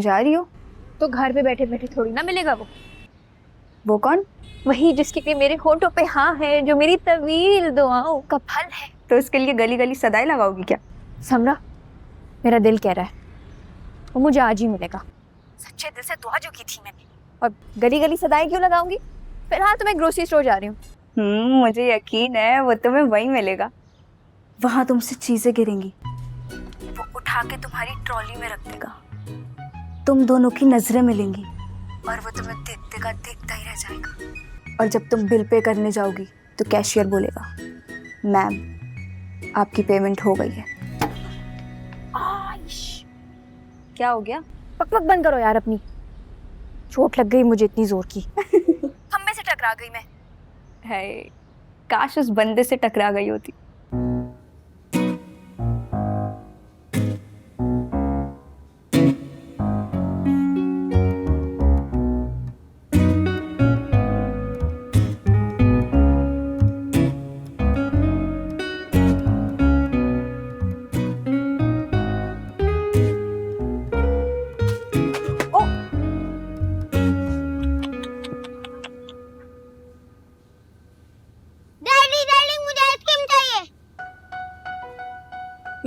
कहीं जा रही हो? तो घर पे बैठे बैठे थोड़ी ना मिलेगा वो कौन? वही जिसके लिए मेरे होठों पे हाँ है, जो मेरी तवील दुआओं का फल है। तो इसके लिए गली गली सदाई लगाओगी क्या? समरा, मेरा दिल कह रहा है वो मुझे आज ही मिलेगा। सच्चे दिल से दुआ जो की थी मैंने, और गली गली सदाई क्यों लगाऊंगी? फिलहाल तो मैं ग्रोसरी स्टोर जा रही हूँ। मुझे यकीन है वो तुम्हें वहीं मिलेगा। वहां तुमसे चीजें गिरेंगी, वो उठा के तुम्हारी ट्रॉली में रख देगा। तुम दोनों की नजरें मिलेंगी और वो तुम्हें देखते का देखता ही रह जाएगा। और जब तुम बिल पे करने जाओगी तो कैशियर बोलेगा, मैम आपकी पेमेंट हो गई है। क्या हो गया? पक बंद करो यार अपनी। चोट लग गई मुझे इतनी जोर की। खम्बे से टकरा गई मैं। है, काश उस बंदे से टकरा गई होती।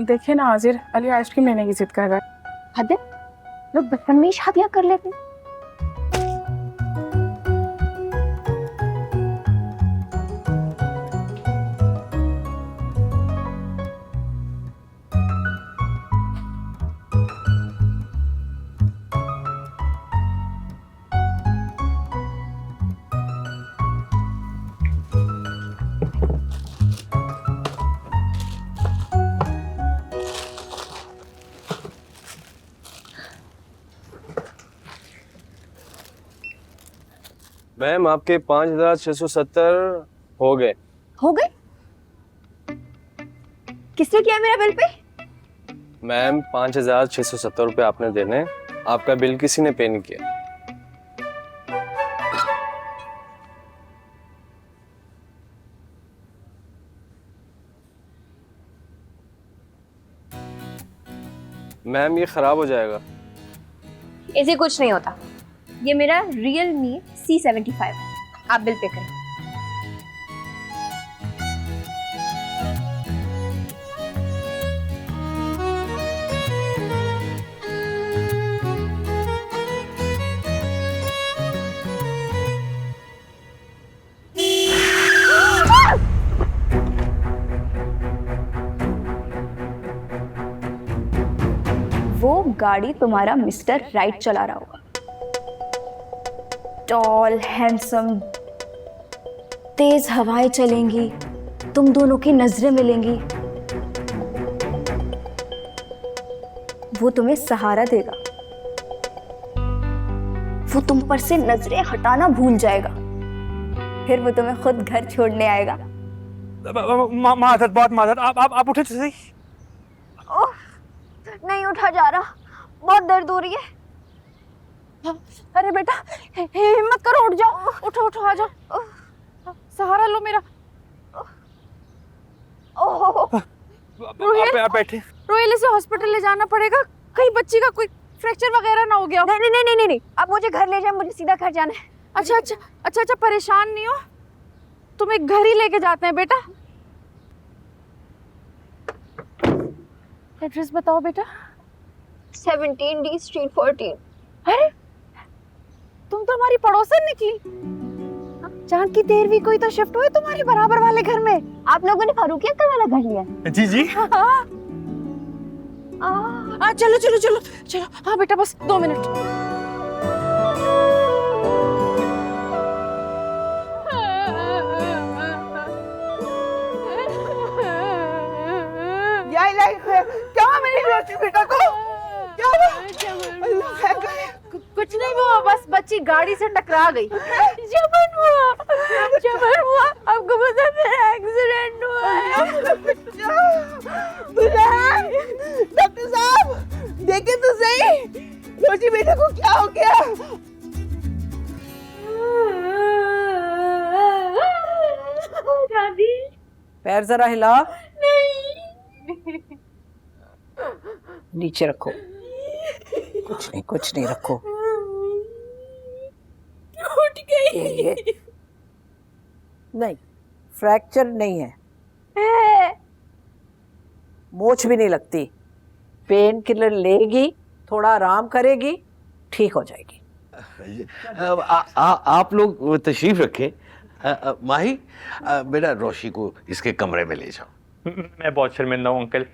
देखिए ना हाजिर, अली आइसक्रीम लेने की जिद कर रहा है। हद है, लोग बचपन में ही शादियां कर लेते हैं। मैम आपके 5,670 हो गए। हो गए? किसने किया मेरा बिल पे? मैम 5,670 रुपये आपने देने, आपका बिल किसी ने पे नहीं किया। मैम ये खराब हो जाएगा। इसे कुछ नहीं होता, ये मेरा Realme C75 है। आप बिल पे करें। वो गाड़ी तुम्हारा मिस्टर राइट चला रहा होगा। टॉल हैंडसम, तेज हवाएं चलेंगी, तुम दोनों की नजरें मिलेंगी। वो तुम्हें सहारा देगा, वो तुम पर से नजरें हटाना भूल जाएगा। फिर वो तुम्हें खुद घर छोड़ने आएगा। मादर, बहुत मादर, आप उठे तो सही। नहीं उठा जा रहा, बहुत दर्द हो रही है। अरे बेटा, हिम्मत करो, उठ जाओ, उठो उठो, आ जाओ, सहारा लो मेरा। आप बैठे। रोहिल, इसे हॉस्पिटल ले जाना पड़ेगा, कहीं बच्ची का कोई फ्रैक्चर वगैरह ना हो गया हो। नहीं नहीं नहीं नहीं नहीं, अब मुझे घर ले जाए, मुझे सीधा घर जाना है। अच्छा, परेशान नहीं हो, तुम्हें घर ही लेके जाते हैं बेटा। एड्रेस बताओ बेटा। 17D street 14। अरे तुम तो हमारी पड़ोसन निकली। जान की 13वीं कोई तो शिफ्ट हुए तुम्हारे बराबर वाले घर में। आप लोगों ने फारूकी अंकल वाला घर लिया? जी। चलो। हाँ बेटा, बस 2 मिनट। क्या मेरी बेटी बेटा को क्या हुआ? कुछ नहीं हुआ, बस बच्ची गाड़ी से टकरा गई। जबर हुआ, आपको पता मेरा एक्सीडेंट हुआ है। डॉक्टर साहब देखे तो सही, रोजी बेटे को क्या हो गया? दादी, पैर जरा हिला। नहीं। नीचे रखो। कुछ नहीं रखो। टूट गई ये नहीं, फ्रैक्चर नहीं है, मोच भी नहीं लगती। पेन किलर लेगी, थोड़ा आराम करेगी, ठीक हो जाएगी। आप लोग तशरीफ रखें। माही, बेटा रोशी को इसके कमरे में ले जाओ। मैं बहुत शर्मिंदा हूँ अंकल।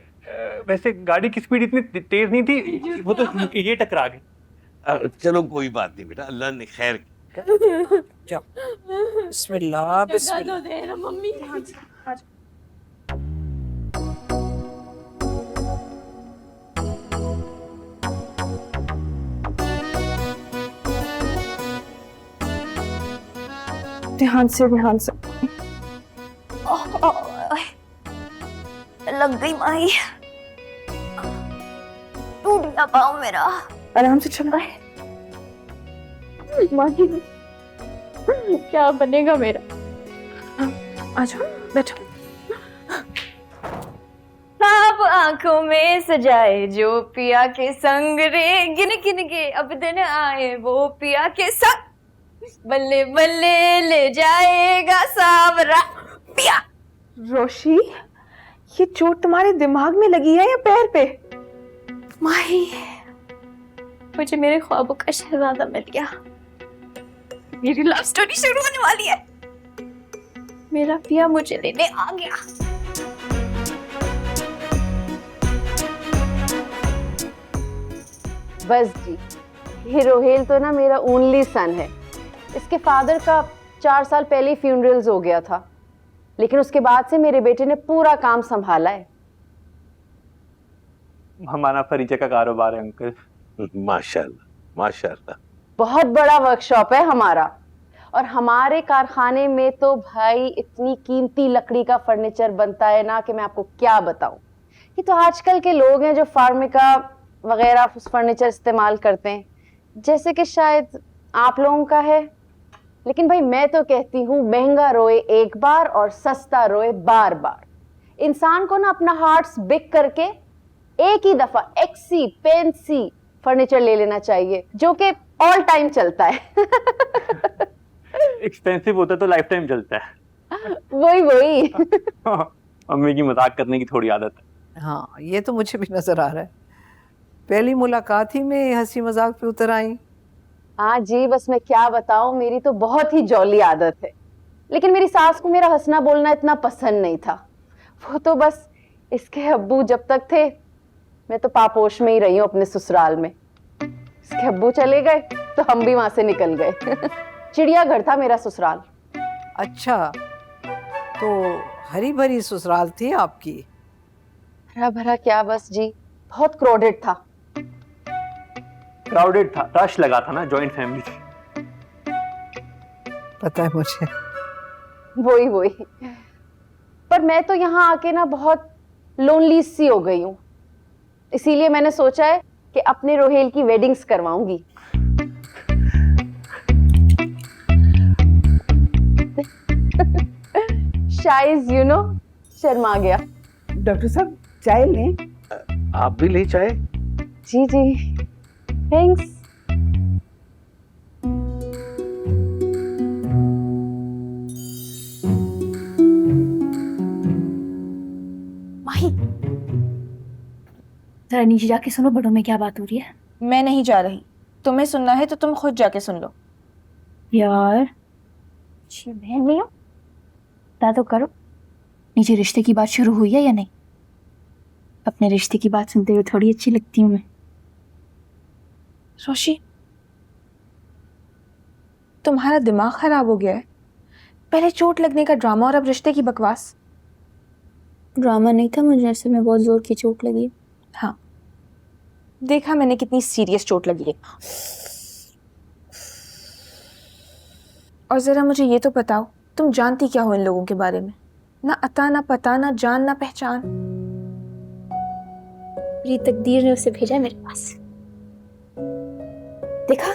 वैसे गाड़ी की स्पीड इतनी तेज नहीं थी, वो तो ये टकरा गई। चलो कोई बात नहीं बेटा, अल्लाह ने खैर की। जाओ, बिस्मिल्लाह बिस्मिल्लाह। दे ना मम्मी। ध्यान से लग गई माही, टूट गया पाँव मेरा। आराम से चलो। माही क्या बनेगा मेरा? आ जाओ, बैठो। आप आंखों में सजाए जो पिया के संग रे, गिन गिन के अब दिन आए वो पिया के संग, बल्ले बल्ले ले जाएगा सावरा पिया। रोशी, ये चोट तुम्हारे दिमाग में लगी है या पैर पे? माही, मुझे मेरे ख्वाबों का शहजादा मिल गया। मेरी लव स्टोरी शुरू होने वाली है। मेरा पिया मुझे लेने आ गया। बस जी, ये रोहेल तो ना मेरा ओनली सन है। इसके फादर का 4 साल पहले फ्यूनरल्स हो गया था, लेकिन उसके बाद से मेरे बेटे ने पूरा काम संभाला है। हमारा फर्नीचर का कारोबार है अंकल। माशाल्लाह माशाल्लाह। बहुत बड़ा वर्कशॉप है हमारा, और हमारे कारखाने में तो भाई इतनी कीमती लकड़ी का फर्नीचर बनता है ना कि मैं आपको क्या बताऊं। ये तो आजकल के लोग हैं जो फार्मिका वगैरह फर्नीचर इस्तेमाल करते हैं, जैसे कि शायद आप लोगों का है। लेकिन भाई मैं तो कहती हूँ महंगा रोए एक बार और सस्ता रोए बार बार। इंसान को ना अपना हार्ट्स बिक करके एक ही दफा एक्सी पेंसी फर्नीचर ले लेना चाहिए, जो कि ऑल टाइम चलता है। एक्सपेंसिव होता तो लाइफ टाइम चलता है। वही अम्मी की मजाक करने की थोड़ी आदत है। हाँ, ये तो मुझे भी नजर आ रहा है। पहली मुलाकात ही में हंसी मजाक पे उतर आई। हाँ जी, बस मैं क्या बताऊं, मेरी तो बहुत ही जॉली आदत है। लेकिन मेरी सास को मेरा हंसना बोलना इतना पसंद नहीं था। वो तो बस इसके अब्बू जब तक थे, मैं तो पापोश में ही रही हूँ अपने ससुराल में। इसके अब्बू चले गए तो हम भी वहां से निकल गए। चिड़ियाघर था मेरा ससुराल। अच्छा, तो हरी भरी ससुराल थी आपकी। हरा भरा क्या बस जी, बहुत क्राउडेड था। क्राउडेड था, रश लगा था ना, जॉइंट फैमिली थी। पता है मुझे। वही पर मैं तो यहाँ आके ना बहुत लोनली सी हो गई हूँ। इसीलिए मैंने सोचा है कि अपने रोहेल की वेडिंग्स करवाऊंगी। शाइज यू नो, शर्मा गया। डॉक्टर साहब चाय लें? आप भी ले चाहे। जी जी, थैंक्स। माही, जरा नीचे जाके सुनो बड़ों में क्या बात हो रही है। मैं नहीं जा रही, तुम्हें सुनना है तो तुम खुद जाके सुन लो। यार अच्छी बहन नहीं हो, बता तो करो, नीचे रिश्ते की बात शुरू हुई है या नहीं? अपने रिश्ते की बात सुनते हुए थोड़ी अच्छी लगती हूँ मैं। रोशी, तुम्हारा दिमाग खराब हो गया है। पहले चोट लगने का ड्रामा और अब रिश्ते की बकवास। ड्रामा नहीं था, मुझे असल में बहुत जोर की चोट लगी। हाँ, देखा मैंने कितनी सीरियस चोट लगी है। और जरा मुझे ये तो बताओ, तुम जानती क्या हो इन लोगों के बारे में? ना अता ना पता, ना जान ना पहचान। मेरी तकदीर ने उसे भेजा मेरे पास। देखा,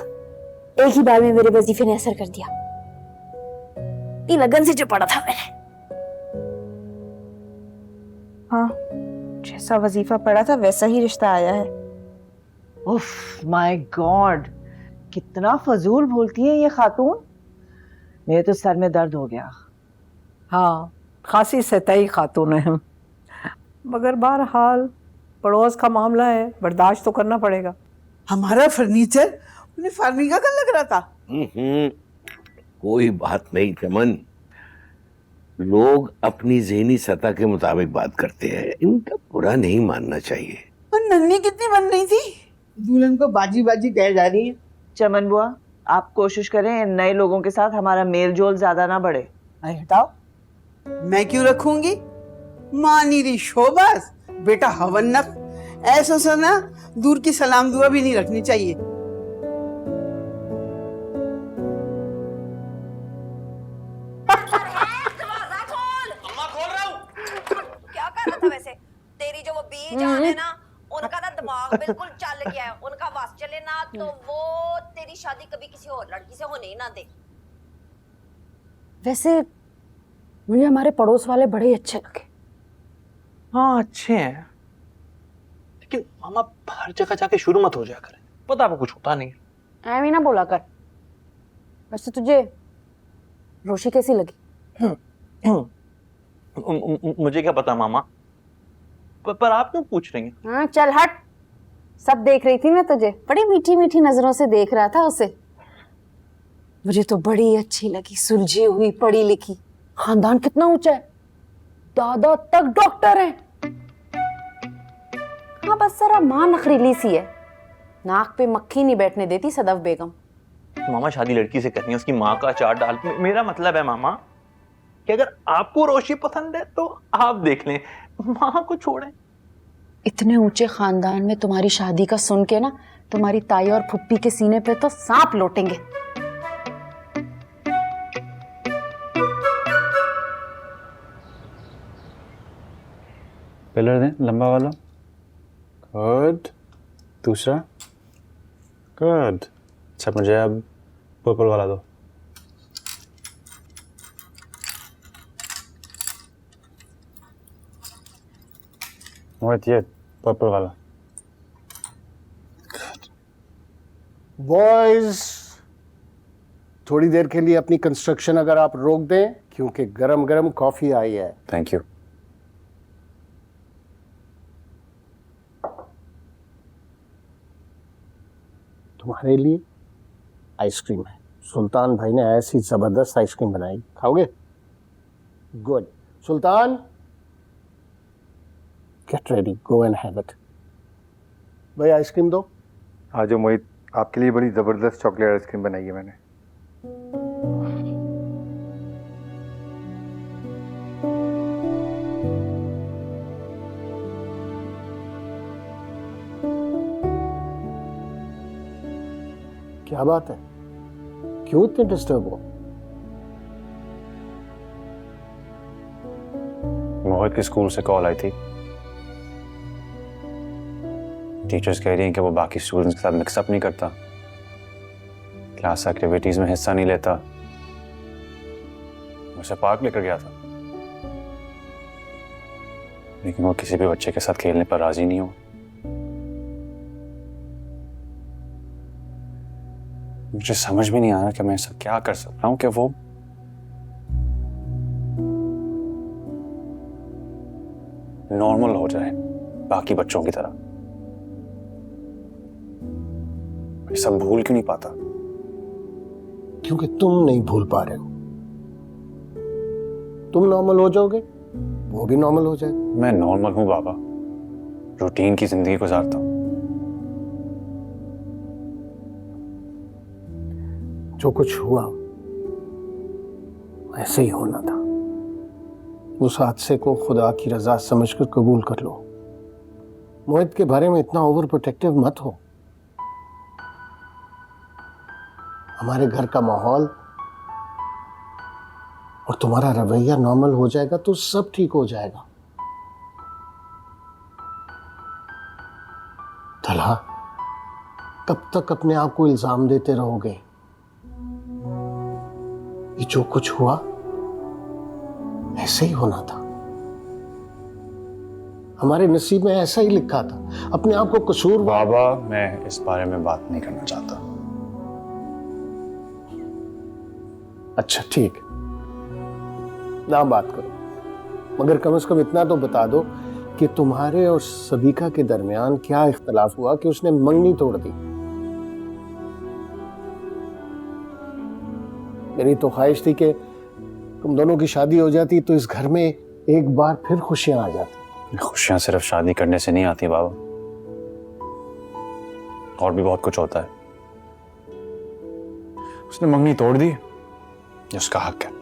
एक ही बार में मेरे वजीफे ने असर कर दिया। ये लगन से जो पढ़ा था मैंने। हाँ, जैसा वजीफा पड़ा था वैसा ही रिश्ता आया है। उफ माय गॉड, कितना फजूल बोलती है ये खातून। मेरे तो सर में दर्द हो गया। हाँ, खासी सतही खातून है, मगर बहरहाल पड़ोस का मामला है, बर्दाश्त तो करना पड़ेगा। हमारा फर्नीचर उन्हें फार्मिगा का लग रहा था। कोई बात नहीं चमन, लोग अपनी ज़हनी सतह के मुताबिक बात करते हैं, इनका बुरा नहीं मानना चाहिए। और नन्ही कितनी बन रही थी, दुल्हन को बाजी बाजी कह जा रही है। चमन बुआ, आप कोशिश करें इन नए लोगों के साथ हमारा मेल जोल ज्यादा ना बढ़े। अरे हटाओ, मैं क्यों रखूंगी? माँ नीरी शोबाज, बेटा हवन्नक, ऐसा सा ना दूर की सलाम दुआ भी नहीं रखनी चाहिए। क्या कर रहा था वैसे? तेरी जो वो बी जान है ना, उनका ना दिमाग बिल्कुल चल गया है। उनका वास चले ना तो वो तेरी शादी कभी किसी और लड़की से होने ही ना दे। वैसे मुझे हमारे पड़ोस वाले बड़े ही अच्छे लगे। हाँ अच्छे हैं, लेकिन मामा हर जगह जाके शुरू मत हो जाया करें, पता आपको कुछ होता नहीं। ऐਵੇਂ ना बोला कर। वैसे तुझे रोशी कैसी लगी? मुझे क्या पता मामा, पर आप क्यों पूछ रही हैं? हाँ चल हट, सब देख रही थी मैं तुझे, बड़ी मीठी मीठी नजरों से देख रहा था उसे। मुझे तो बड़ी अच्छी लगी, सुलझी हुई, पढ़ी लिखी, खानदान कितना ऊंचा है, दादा तक डॉक्टर है। हाँ बस जरा माँ नखरीली सी है, नाक पे मक्खी नहीं बैठने देती सदफ बेगम। मामा शादी लड़की से करनी है, उसकी माँ का अचार डाल। मेरा मतलब है मामा कि अगर आपको रोशी पसंद है तो आप देख लें, माँ को छोड़ें। इतने ऊंचे खानदान में तुम्हारी शादी का सुन के ना, तुम्हारी ताई और फुप्पी के सीने पे तो सांप लौटेंगे। पिलर दें लंबा वाला। गुड, दूसरा। गुड। अच्छा मुझे अब पर्पल वाला दो। मोहित ये पर्पल वाला। बॉयज, थोड़ी देर के लिए अपनी कंस्ट्रक्शन अगर आप रोक दें, क्योंकि गरम गरम कॉफी आई है। Thank you. तुम्हारे लिए आइसक्रीम है, सुल्तान भाई ने ऐसी जबरदस्त आइसक्रीम बनाई, खाओगे? Good. Sultan, get ready, go and have it. भाई आइसक्रीम दो। हाँ जो मोहित, आपके लिए बड़ी जबरदस्त चॉकलेट आइसक्रीम बनाई है मैंने। क्या बात है, क्यों इतने डिस्टर्ब हो? मोहित की स्कूल से कॉल आई थी, टीचर्स कह रही हैं कि वो बाकी स्टूडेंट्स के साथ मिक्सअप नहीं करता, क्लास एक्टिविटीज में हिस्सा नहीं लेता। मुझे पार्क लेकर गया था, लेकिन वो किसी भी बच्चे के साथ खेलने पर राजी नहीं हो। मुझे समझ में नहीं आ रहा कि मैं ऐसा क्या कर सकता हूं कि वो नॉर्मल हो जाए बाकी बच्चों की तरह। मैं सब भूल क्यों नहीं पाता? क्योंकि तुम नहीं भूल पा रहे हो। तुम नॉर्मल हो जाओगे, वो भी नॉर्मल हो जाएगा। मैं नॉर्मल हूं बाबा, रूटीन की जिंदगी गुजारता हूं। जो कुछ हुआ ऐसे ही होना था। उस हादसे को खुदा की रजा समझकर कबूल कर लो। मोहित के बारे में इतना ओवर प्रोटेक्टिव मत हो। हमारे घर का माहौल और तुम्हारा रवैया नॉर्मल हो जाएगा तो सब ठीक हो जाएगा। तला, कब तक अपने आप को इल्जाम देते रहोगे? ये जो कुछ हुआ ऐसे ही होना था। हमारे नसीब में ऐसा ही लिखा था। अपने आप को कसूर। बाबा, मैं इस बारे में बात नहीं करना चाहता। अच्छा ठीक, ना बात करो, मगर कम से कम इतना तो बता दो कि तुम्हारे और सबिका के दरमियान क्या इख्तलाफ हुआ कि उसने मंगनी तोड़ दी। मेरी तो ख्वाहिश थी कि तुम दोनों की शादी हो जाती तो इस घर में एक बार फिर खुशियां आ जाती। खुशियां सिर्फ शादी करने से नहीं आती बाबा, और भी बहुत कुछ होता है। उसने मंगनी तोड़ दी, ये उसका हक है।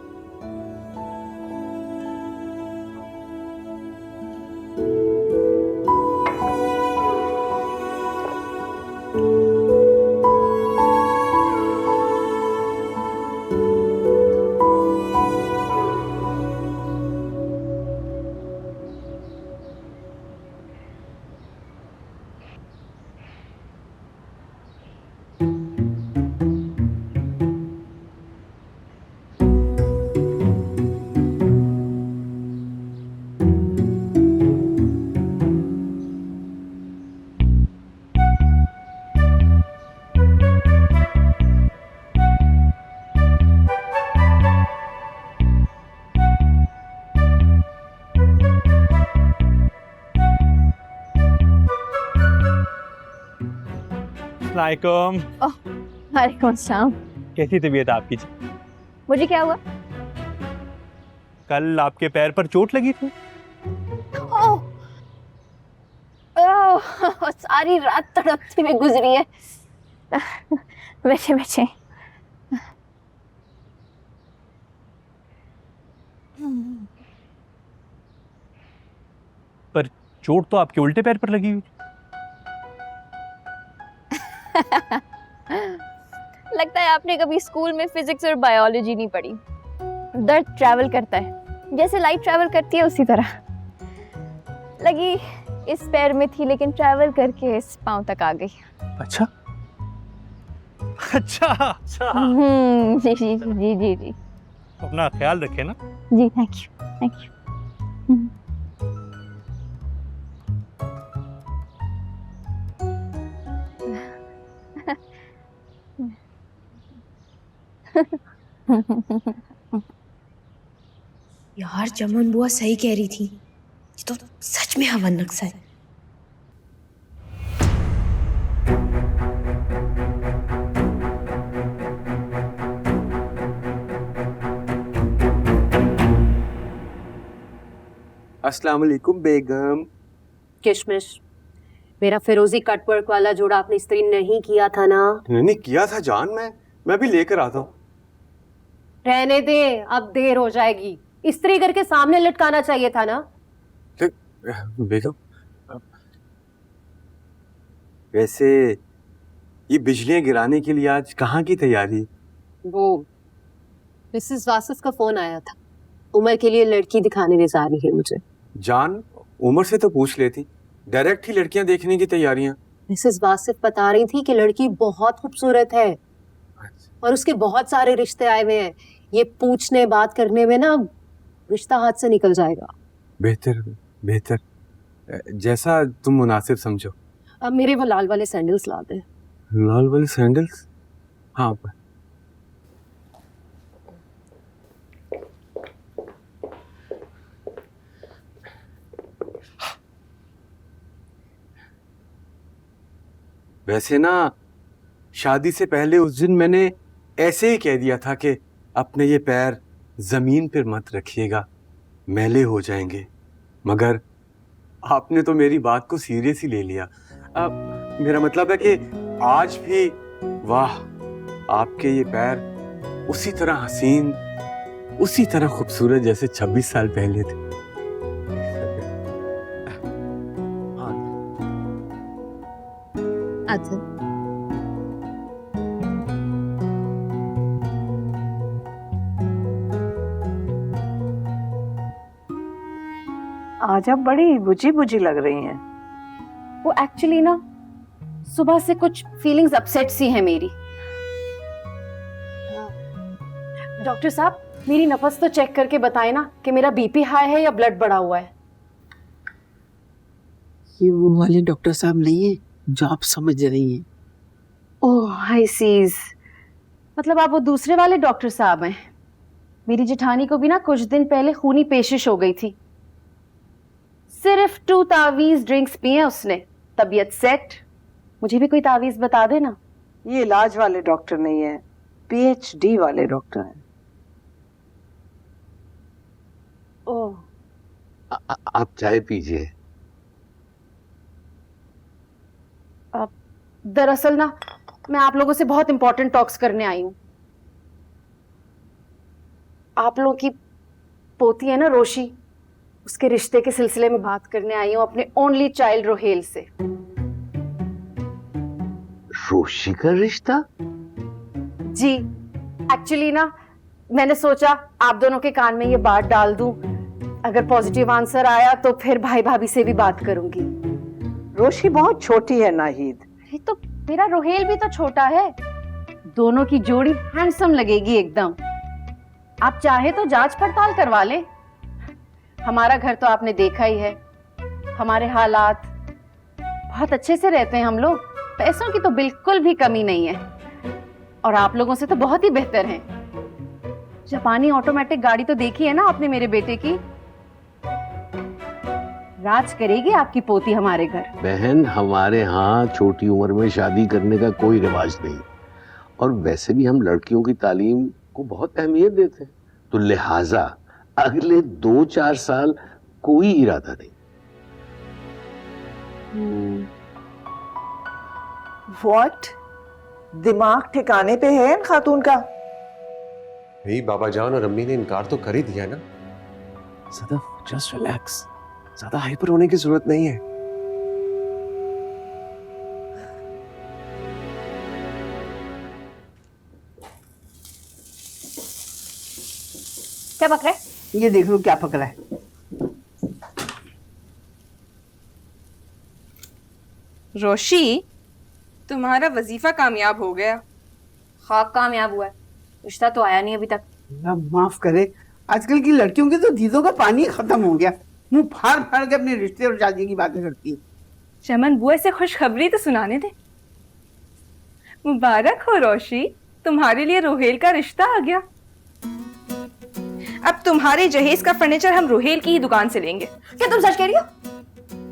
वालेकुम। वालेकुम अस्सलाम। कैसी तबीयत आपकी? मुझे क्या हुआ? कल आपके पैर पर चोट लगी थी। ओह, सारी रात तड़पती हुई गुजरी है। बैठे बैठे। पर चोट तो आपके उल्टे पैर पर लगी हुई। लगता है आपने कभी स्कूल में फिजिक्स और बायोलॉजी नहीं पढ़ी। दर्द ट्रैवल करता है, जैसे लाइट ट्रैवल करती है उसी तरह। लगी इस पैर में थी लेकिन ट्रैवल करके इस पांव तक आ गई। अच्छा अच्छा अच्छा। जी जी जी जी जी। अपना ख्याल रखे ना। जी थैंक यू थैंक यू। यार चमन बुआ सही कह रही थी, ये तो सच में हवन नक्शा है। अस्सलाम वालेकुम बेगम। किशमिश, मेरा फिरोजी कटवर्क वाला जोड़ा आपने इस्त्री नहीं किया था ना? नहीं किया था जान, मैं भी लेकर आता हूँ। रहने दे, अब देर हो जाएगी। इस्त्री करके सामने लटकाना चाहिए था ना? बेगम, वैसे ये बिजलियां गिराने के लिए आज कहाँ की तैयारी? वो मिसेस वासिफ का फोन आया था, उमर के लिए लड़की दिखाने ले जा रही है मुझे। जान, उमर से तो पूछ लेती, डायरेक्ट ही लड़कियां देखने की तैयारियां। मिसेस वासिफ बता रही थी कि लड़की बहुत खूबसूरत है और उसके बहुत सारे रिश्ते आए हुए हैं। ये पूछने बात करने में ना रिश्ता हाथ से निकल जाएगा। बेहतर बेहतर, जैसा तुम मुनासिब समझो। अब मेरे वो लाल वाले सैंडल्स ला दे। लाल वाले सैंडल्स? हाँ पर वैसे ना शादी से पहले उस दिन मैंने ऐसे ही कह दिया था कि अपने ये पैर जमीन पर मत रखिएगा, मैले हो जाएंगे, मगर आपने तो मेरी बात को सीरियस ही ले लिया। अब मेरा मतलब है कि आज भी वाह, आपके ये पैर उसी तरह हसीन, उसी तरह खूबसूरत जैसे 26 साल पहले थे। अच्छा, आज आप बड़ी बुझी बुझी लग रही हैं। वो एक्चुअली ना सुबह से कुछ फीलिंग्स अपसेट सी है मेरी। डॉक्टर साहब, मेरी नफस तो चेक करके बताएं ना कि मेरा बीपी हाई है या ब्लड बढ़ा हुआ है। ये वो वाले डॉक्टर साहब नहीं है जो आप समझ रही हैं। ओह आई सीज, मतलब आप वो दूसरे वाले डॉक्टर साहब हैं। मेरी जेठानी को भी ना कुछ दिन पहले खूनी पेशिश हो गई थी, सिर्फ 2 तावीज ड्रिंक्स पिए उसने, तबीयत सेट। मुझे भी कोई तावीज बता देना। ये इलाज वाले डॉक्टर नहीं है, PhD वाले डॉक्टर हैं। ओह आप चाय पीजिए। दरअसल ना मैं आप लोगों से बहुत इंपॉर्टेंट टॉक्स करने आई हूँ। आप लोगों की पोती है ना रोशी, उसके रिश्ते के सिलसिले में बात करने आई हूँ अपने ओनली चाइल्ड रोहेल से। रोशी का रिश्ता? जी, एक्चुअली ना मैंने सोचा आप दोनों के कान में ये बात डाल दूं, अगर पॉजिटिव आंसर आया तो फिर भाई भाभी से भी बात करूंगी। रोशी बहुत छोटी है नाहिद। तो मेरा रोहेल भी तो छोटा है, दोनों की जोड़ी हैंडसम लगेगी एकदम। आप चाहे तो जांच पड़ताल करवा लें। हमारा घर तो आपने देखा ही है, हमारे हालात बहुत अच्छे से रहते हैं हम लोग, पैसों की तो बिल्कुल भी कमी नहीं है, और आप लोगों से तो बहुत ही बेहतर हैं। जापानी ऑटोमेटिक गाड़ी तो देखी है ना आपने मेरे बेटे की। राज करेगी आपकी पोती हमारे घर। बहन, हमारे यहाँ छोटी उम्र में शादी करने का कोई रिवाज नहीं, और वैसे भी हम लड़कियों की तालीम को बहुत अहमियत देते हैं, तो लिहाजा अगले 2-4 साल कोई इरादा नहीं। व्हाट? दिमाग ठिकाने पे है इन खातून का? भाई बाबा जान और अम्मी ने इनकार तो कर ही दिया ना। सदफ, जस्ट रिलैक्स, ज्यादा हाइपर होने की जरूरत नहीं है। क्या पक रहा है? ये देख लो क्या पकड़ा है। रोशी, तुम्हारा वजीफा कामयाब हो गया। हाँ कामयाब हुआ है, रिश्ता तो आया नहीं अभी तक। अल्लाह माफ करे, आजकल की लड़कियों के तो दीदों का पानी खत्म हो गया, मुंह फाड़ फाड़ के अपने रिश्ते और शादी की बातें करती है। चमन बुआ से खुशखबरी तो सुनाने दे। मुबारक हो रोशी, तुम्हारे लिए रोहेल का रिश्ता आ गया। अब तुम्हारे जहेज का फर्नीचर हम रोहेल की ही दुकान से लेंगे। क्या तुम सच कह रही हो?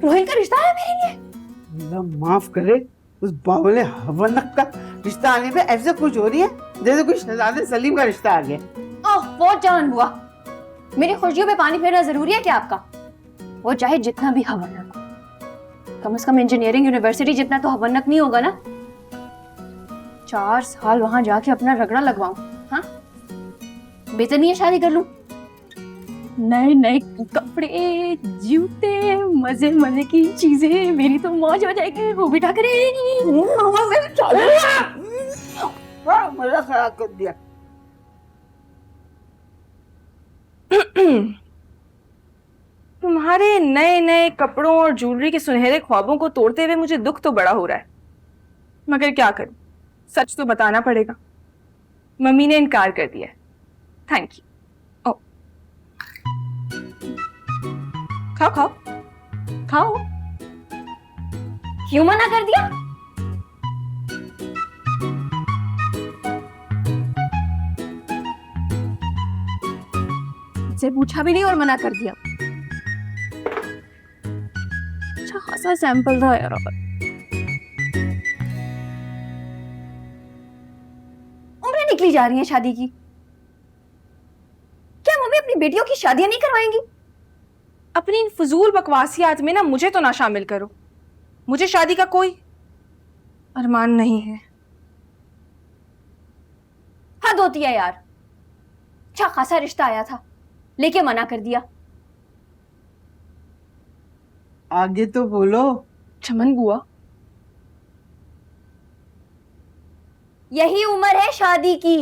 रोहेल का रिश्ता है मेरे लिए? अल्लाह माफ करे, उस बावले हवनक का रिश्ता आने पे ऐसे कुछ हो रही है जैसे कोई शहजादे सलीम का रिश्ता आ गया। ओह वो जान हुआ, मेरी खुशियों पे पानी फेरना जरूरी है क्या आपका? वो चाहे जितना भी हवनक हो, कम से कम इंजीनियरिंग यूनिवर्सिटी जितना तो हवनक नहीं होगा ना। 4 साल वहां जाके अपना रगड़ा लगवाऊं? हाँ बेहतर नहीं है शादी कर लूं? नए नए कपड़े, जूते, मजे मजे की चीजें, मेरी तो मौज हो जाएगी। वो बिठा करेगी, मजा खराब कर दिया। तुम्हारे नए नए कपड़ों और ज्वेलरी के सुनहरे ख्वाबों को तोड़ते हुए मुझे दुख तो बड़ा हो रहा है, मगर क्या करूं, सच तो बताना पड़ेगा। मम्मी ने इनकार कर दिया। Thank you. ओ खाओ खाओ खाओ। क्यों मना कर दिया? से पूछा भी नहीं और मना कर दिया। अच्छा खासा सैंपल था यार। उम्रें निकली जा रही हैं शादी की, क्या मम्मी अपनी बेटियों की शादियां नहीं करवाएंगी? अपनी इन फजूल बकवासियात में ना मुझे तो ना शामिल करो। मुझे शादी का कोई अरमान नहीं है। हद होती है यार, अच्छा खासा रिश्ता आया था, लेके मना कर दिया। आगे तो बोलो। चमन बुआ, यही उम्र है शादी की।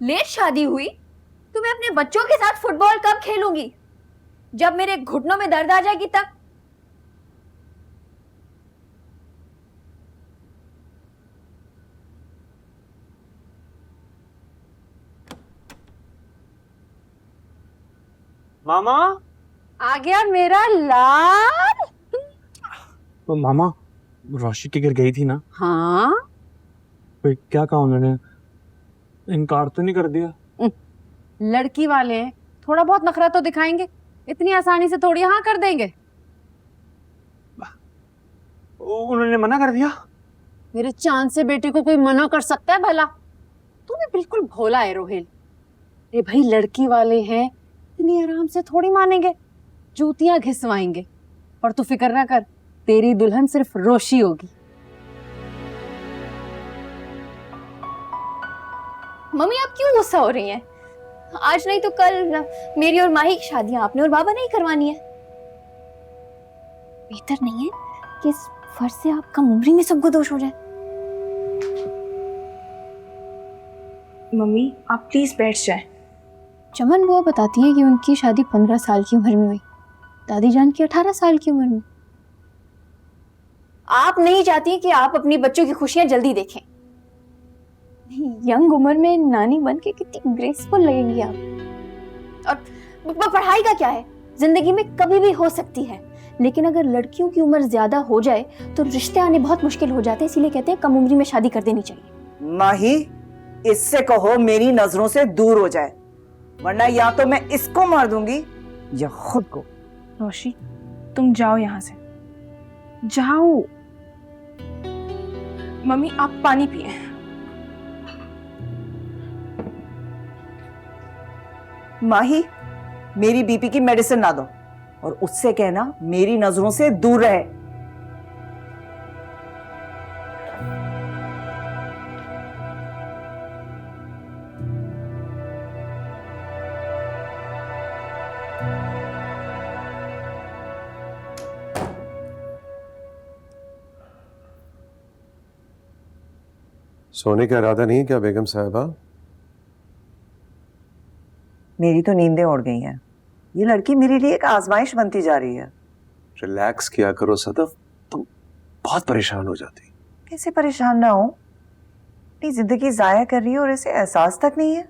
लेट शादी हुई तो मैं अपने बच्चों के साथ फुटबॉल कब खेलूंगी? जब मेरे घुटनों में दर्द आ जाएगी तब। मामा आ गया मेरा लाल। तो मामा रोशी के घर गई थी ना, हाँ, फिर क्या कहा उन्होंने? इनकार तो नहीं कर दिया? लड़की वाले हैं, थोड़ा बहुत नखरा तो दिखाएंगे, इतनी आसानी से थोड़ी हाँ कर देंगे। उन्होंने मना कर दिया? मेरे चांद से बेटे को कोई मना कर सकता है भला? तू भी बिल्कुल भोला है रोहिल। अरे भाई लड़की वाले हैं, इतनी आराम से थोड़ी मानेंगे, जूतियां घिसवाएंगे। और तू फिक्र ना कर, तेरी दुल्हन सिर्फ रोशी होगी। मम्मी आप क्यों गुस्सा हो रही हैं? आज नहीं तो कल मेरी और माही की शादियां आपने और बाबा नहीं करवानी है। बेहतर नहीं है कि इस फर्ज से आप कम उम्री में सबको दोष हो जाए। मम्मी आप प्लीज बैठ जाएं। चमन बुआ बताती है कि उनकी शादी 15 साल की उम्र में हुई, दादी जान की 18 साल की उम्र में। आप नहीं चाहती कि आप अपनी बच्चों की खुशियां जल्दी देखें। यंग उम्र में नानी बन के कितनी ग्रेसफुल लगेंगी आप। और पढ़ाई का क्या है, जिंदगी में कभी भी हो सकती है, लेकिन अगर लड़कियों की उम्र ज्यादा हो जाए तो रिश्ते आने बहुत मुश्किल हो जाते हैं। इसीलिए कहते हैं कम उम्र में शादी कर देनी चाहिए। माही, इससे कहो मेरी नजरों से दूर हो जाए, वरना या तो मैं इसको मार दूंगी या खुद को। रोशी तुम जाओ यहाँ से, जाओ। मम्मी आप पानी पिए। माही, मेरी बीपी की मेडिसिन ना दो और उससे कहना मेरी नजरों से दूर रहे। सोने का इरादा नहीं है क्या बेगम साहिबा? मेरी तो नींदें उड़ गई हैं। ये लड़की मेरे लिए एक आजमाइश बनती जा रही है। रिलैक्स किया करो सदफ, तुम बहुत परेशान हो जाती। कैसे परेशान ना हो? अपनी जिंदगी जाया कर रही है और इसे एहसास तक नहीं है।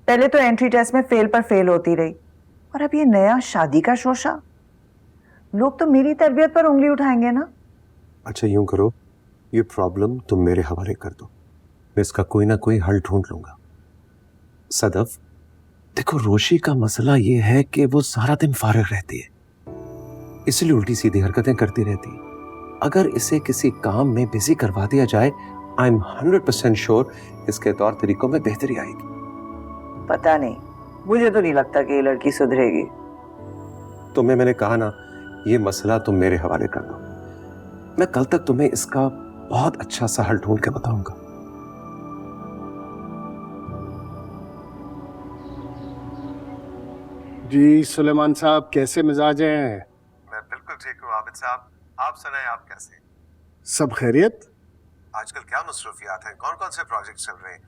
पहले तो एंट्री टेस्ट में फेल पर फेल होती रही और अब ये नया शादी का शोशा। लोग तो मेरी तरबियत पर उंगली उठाएंगे ना। अच्छा यूं करो, ये प्रॉब्लम तुम मेरे हवाले कर दो, मैं इसका कोई ना कोई हल ढूंढ लूंगा। सदफ देखो, रोशी का मसला ये है कि वो सारा दिन फारिग रहती है, इसलिए उल्टी सीधी हरकतें करती रहती है। अगर इसे किसी काम में बिजी करवा दिया जाए, आई एम 100% श्योर इसके तौर तरीकों में बेहतरी आएगी। पता नहीं, मुझे तो नहीं लगता कि ये लड़की सुधरेगी। तुम्हें मैंने कहा ना, ये मसला तुम मेरे हवाले कर दो, मैं कल तक तुम्हें इसका बहुत अच्छा सा हल ढूंढ के बताऊंगा। जी सुलेमान साहब, कैसे मिजाज हैं? मैं बिल्कुल ठीक हूँ आबिद साहब, आप सुनाएं, आप कैसे? सब खैरियत? आजकल क्या मसरूफियात हैं, कौन कौन से प्रोजेक्ट चल रहे हैं?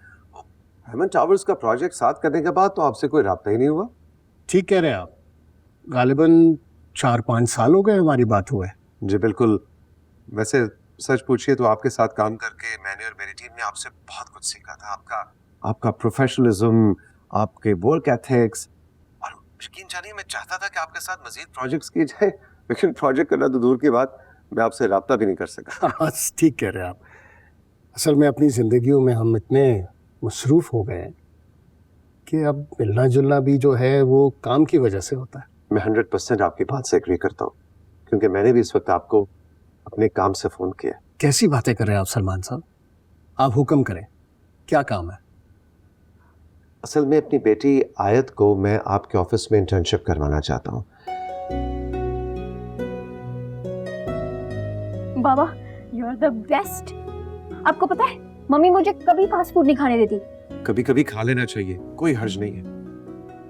हेमन टावर्स का प्रोजेक्ट साथ करने के बाद तो आपसे कोई राब्ता ही नहीं हुआ। ठीक कह रहे हैं आप, गालिबन 4-5 साल हो गए हमारी बात हुए। जी बिल्कुल। वैसे सच पूछिए तो आपके साथ काम करके मैंने और मेरी टीम ने आपसे बहुत कुछ सीखा था। आपका प्रोफेशनलिज्म, आपके वर्क एथिक्स, और यकीन जानिए मैं चाहता था कि आपके साथ मजीद प्रोजेक्ट्स किए जाए, लेकिन प्रोजेक्ट करना तो दूर की बात, मैं आपसे राब्ता भी नहीं कर सका। हाँ ठीक कह रहे हैं आप। असल में अपनी जिंदगियों में हम इतने मसरूफ हो गए हैं कि अब मिलना जुलना भी जो है वो काम की वजह से होता है। मैं 100% आपकी बात से एग्री करता हूँ, क्योंकि मैंने भी इस वक्त आपको अपने काम से फोन किया। कैसी बातें कर रहे हैं आप सलमान साहब? आप हुक्म करें, क्या काम है? असल में अपनी बेटी आयत को मैं आपके ऑफिस में इंटर्नशिप करवाना चाहता हूँ। बाबा यू आर द बेस्ट। आपको पता है मम्मी मुझे कभी फास्ट फूड नहीं खाने देती। कभी कभी खा लेना चाहिए, कोई हर्ज नहीं है।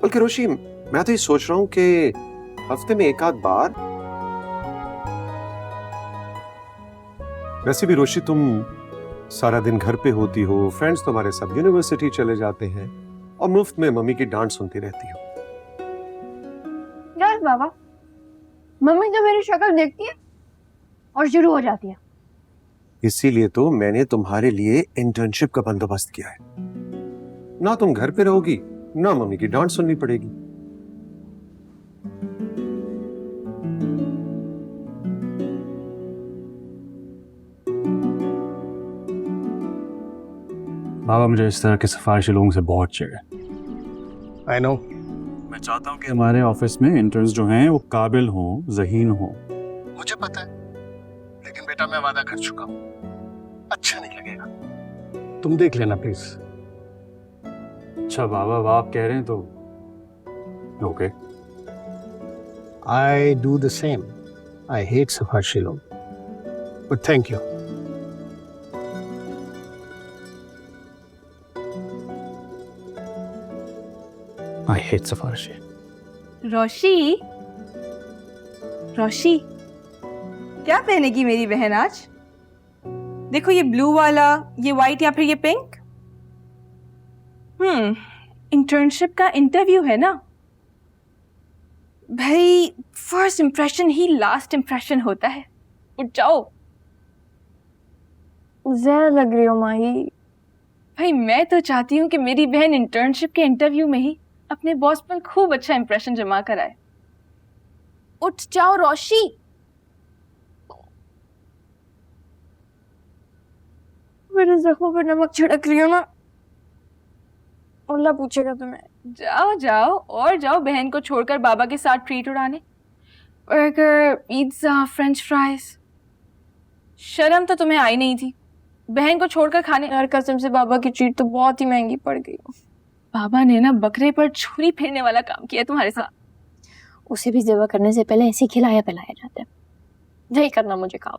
बल्कि रोशी, मैं तो ये सोच रहा हूँ कि हफ्ते में एक आध बार। वैसे भी रोशी, तुम सारा दिन घर पे होती हो, फ्रेंड्स तुम्हारे सब यूनिवर्सिटी चले जाते हैं और मुफ्त में मम्मी की डांट सुनती रहती हो। यस बाबा, मम्मी तो मेरी शक्ल देखती है और शुरू हो जाती है। इसीलिए तो मैंने तुम्हारे लिए इंटर्नशिप का बंदोबस्त किया है। ना तुम घर पे रहोगी, ना मम्मी की डांट सुननी पड़ेगी। बाबा मुझे इस तरह के सिफारिशी लोगों से बहुत चिढ़ है। I know. मैं चाहता हूँ कि हमारे ऑफिस में इंटर्न्स जो हैं वो काबिल हों, ज़हीन हों। मुझे पता है, लेकिन बेटा मैं वादा कर चुका हूँ, अच्छा नहीं लगेगा। तुम देख लेना प्लीज। अच्छा बाबा, अब आप कह रहे हैं तो okay. I do the same. I hate सिफारिशी लोग, but thank you. I hate सिफारिशी। रोशी, रोशी, क्या पहनेगी मेरी बहन आज? देखो ये ब्लू वाला, ये वाइट या फिर ये पिंक। इंटर्नशिप का इंटरव्यू है ना भाई, फर्स्ट इंप्रेशन ही लास्ट इंप्रेशन होता है। उठ जाओ। ज़्यादा लग रही हो माही। भाई मैं तो चाहती हूँ कि मेरी बहन इंटर्नशिप के इंटरव्यू में ही अपने बॉस पर खूब अच्छा इंप्रेशन जमा कराए। उठ जाओ रोशी। मेरे जख्मों पर नमक छिड़क रही हो ना, अल्लाह पूछेगा तुम्हें। जाओ जाओ और जाओ बहन को छोड़कर बाबा के साथ ट्रीट उड़ाने। Burger, pizza, French fries. शर्म तो तुम्हें आई नहीं थी बहन को छोड़कर खाने। यार कसम से बाबा की ट्रीट तो बहुत ही महंगी पड़ गई। बाबा ने ना बकरे पर छुरी फेरने वाला काम किया तुम्हारे साथ। उसे भी ज़िबा करने से पहले ऐसे खिलाया पिलाया जाता है। नहीं करना मुझे काम।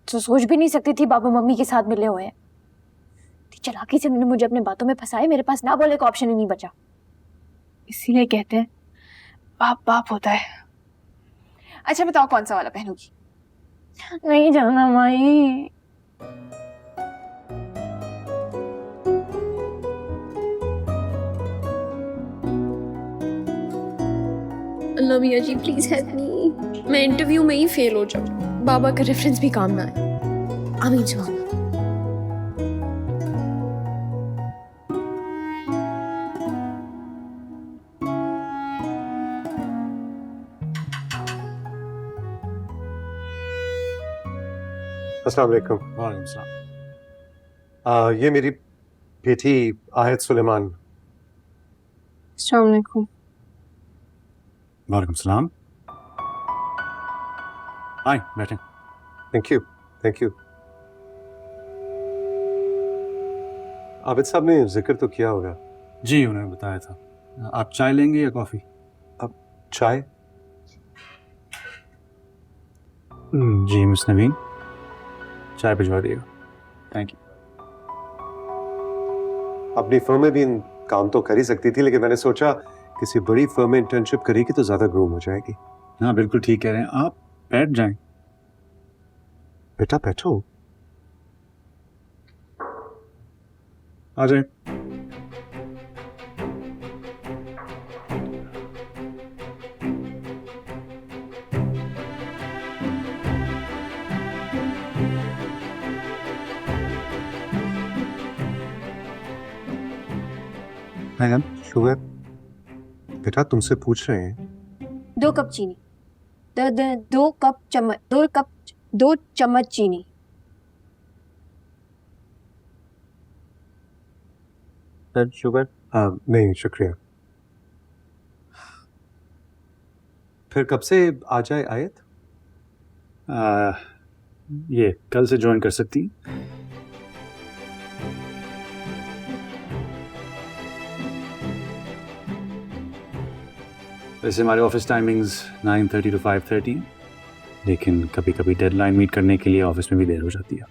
तो सोच भी नहीं सकती थी बाबा मम्मी के साथ मिले हुए हैं। चालाकी से उन्होंने मुझे अपने बातों में फंसाया, मेरे पास ना बोले का ऑप्शन ही नहीं बचा। इसीलिए कहते हैं बाप बाप होता है। अच्छा बताओ कौन सा वाला पहनोगी? नहीं जाना माई। अल्लाह मियाँ जी प्लीज हेल्प मी, मैं इंटरव्यू में ही फेल हो जाऊँ, बाबा का रेफरेंस भी काम ना आए। आमीन सुभान। अस्सलाम वालेकुम। वालेकुम सलाम। ये मेरी बेटी आयत सुलेमान। अस्सलाम वालेकुम। वालेकुम सलाम। आए बैठें। Thank you, thank you. Abid साहब ने जिक्र तो किया होगा। जी उन्होंने बताया था। आप चाय लेंगे या कॉफ़ी? अब चाय? जी मिस नवीन, चाय भिजवा दिएगा। Thank you. अपनी फर्म में भी काम तो कर ही सकती थी, लेकिन मैंने सोचा किसी बड़ी फर्म में इंटर्नशिप करेगी तो ज्यादा ग्रूम हो जाएगी। हाँ बिल्कुल ठीक कह रहे हैं आप, बैठ जाएं। बेटा बैठो। आ जाए। मैडम शुगर, बेटा तुमसे पूछ रहे हैं। 2 कप चीनी। 2 चम्मच चीनी। Sir sugar? नहीं शुक्रिया। फिर कब से आ जाए आयत? ये कल से ज्वाइन कर सकती हैं। वैसे हमारे ऑफिस टाइमिंग्स 9:30 to 5:30 हैं, लेकिन कभी कभी डेडलाइन मीट करने के लिए ऑफिस में भी देर हो जाती है।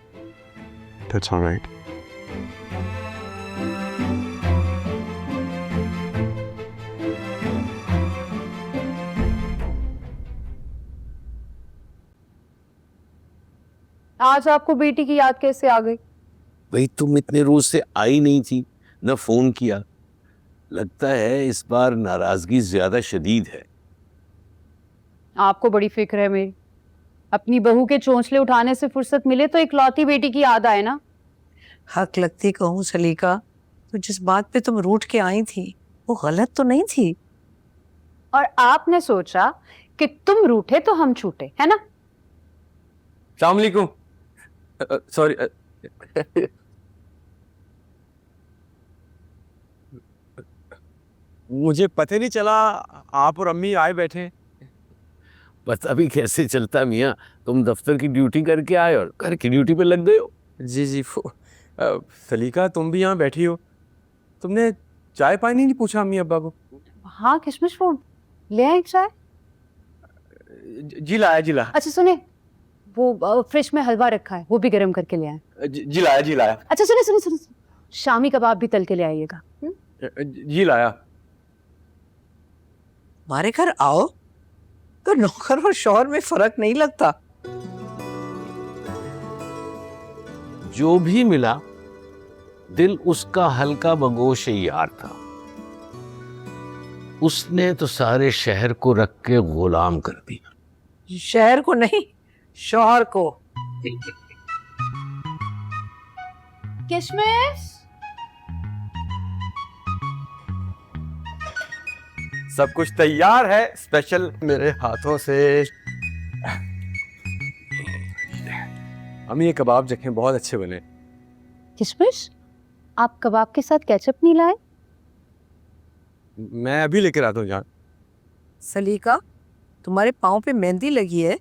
That's all right. आज आपको बेटी की याद कैसे आ गई? भाई तुम इतने रोज से आई नहीं थी, न फोन किया। लगता है इस बार नाराजगी ज्यादा शदीद है। आपको बड़ी फिक्र है मेरी। अपनी बहू के चोंचले उठाने से फुर्सत मिले तो इकलौती बेटी की याद आए ना। हक लगती कहूँ सलीका, तो जिस बात पे तुम रूठ के आई थी वो गलत तो नहीं थी। और आपने सोचा कि तुम रूठे तो हम छूटे, है ना? अस्सलाम वालेकुम। सॉरी। मुझे पता नहीं चला आप और अम्मी आए बैठे। पता भी कैसे चलता मियाँ, तुम दफ्तर की ड्यूटी करके आए और घर की ड्यूटी पे लग गए हो। जी जी सलीका तुम भी यहाँ बैठी हो, तुमने चाय पानी नहीं पूछा अम्मी अब्बा को? हाँ किशमिश, वो ले आए चाय? जी लाया जी लाया। अच्छा सुने, वो फ्रिज में हलवा रखा है, वो भी गर्म करके ले आए। जी लाया जी लाया। अच्छा सुने सुने सुने, शामी कबाब भी तल के ले आइएगा। जी लाया। हमारे घर आओ तो नौकर और शौहर में फर्क नहीं लगता। जो भी मिला दिल उसका हल्का बगोश यार था। उसने तो सारे शहर को रख के गुलाम कर दिया। शहर को नहीं, शौहर को। किशमिश, सब कुछ तैयार है स्पेशल मेरे हाथों से। अम्मी ये कबाब देखें, बहुत अच्छे बने। किशमिश, आप कबाब के साथ केचप नहीं लाए? मैं अभी लेकर आता हूँ जान। सलीका, तुम्हारे पाँव पे मेहंदी लगी है,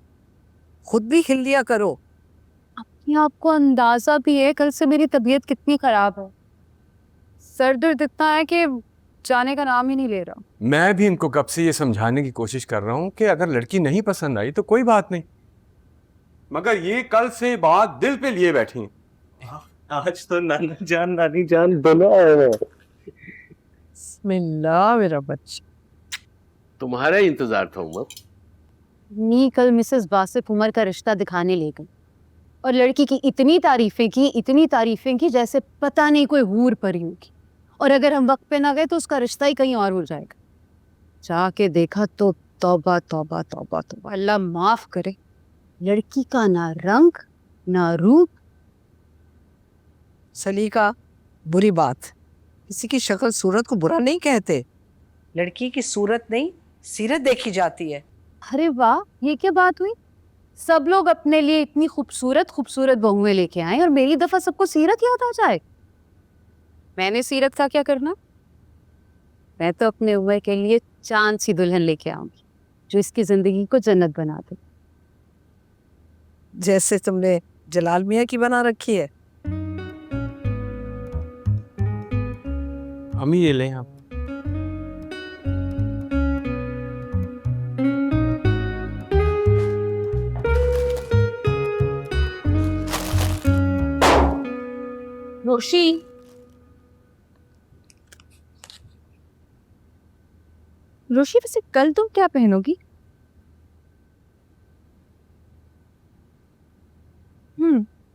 खुद भी खिल दिया करो। अपने आपको अंदाजा भी है कल से मेरी तबीयत कितनी खराब है। सर दर्द इतना है कि जाने का नाम ही नहीं ले रहा। मैं भी इनको कब से ये समझाने की कोशिश कर रहा हूँ कि अगर लड़की नहीं पसंद आई तो कोई बात नहीं, मगर ये कल से बात दिल पे लिए बैठी हैं। आज तो नाना जान नानी जान दोनों आए हैं। बिस्मिल्लाह मेरा बच्चा। तुम्हारा इंतजार था उमर। नी कल मिसेस बासिफ उमर का रिश्ता दिखाने ले गई और लड़की की इतनी तारीफें की जैसे पता नहीं कोई हूर परी होगी, और अगर हम वक्त पे ना गए तो उसका रिश्ता ही कहीं और हो जाएगा। जाके देखा तो तौबा तौबा तौबा तौबा, अल्लाह माफ करे, लड़की का ना रंग ना रूप। सलीका, बुरी बात, किसी की शक्ल सूरत को बुरा नहीं कहते। लड़की की सूरत नहीं, सीरत देखी जाती है। अरे वाह, ये क्या बात हुई? सब लोग अपने लिए इतनी खूबसूरत खूबसूरत बहुएं लेके आए और मेरी दफा सबको सीरत याद आ जाए। मैंने सीरत का क्या करना? मैं तो अपने उमर के लिए चांद सी दुल्हन लेके आऊंगी जो इसकी जिंदगी को जन्नत बना दे। जैसे तुमने जलाल मियाँ की बना रखी है। अम्मी ये लें आप। रोशी, रोशी वैसे कल तुम क्या पहनोगी?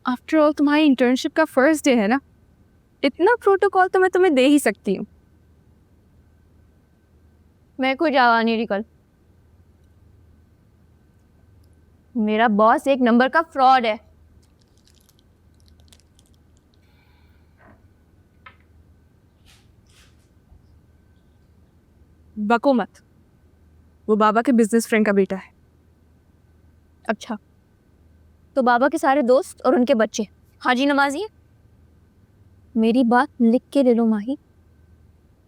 आफ्टर ऑल तुम्हारी इंटर्नशिप का फर्स्ट डे है ना, इतना प्रोटोकॉल तो मैं तुम्हें दे ही सकती हूँ। मैं कोई जावा नहीं रही कल। मेरा बॉस एक नंबर का फ्रॉड है। बको मत, वो बाबा के बिजनेस फ्रेंड का बेटा है। अच्छा, तो बाबा के सारे दोस्त और उनके बच्चे हाजी नमाजी है। मेरी बात लिख के ले लो माही,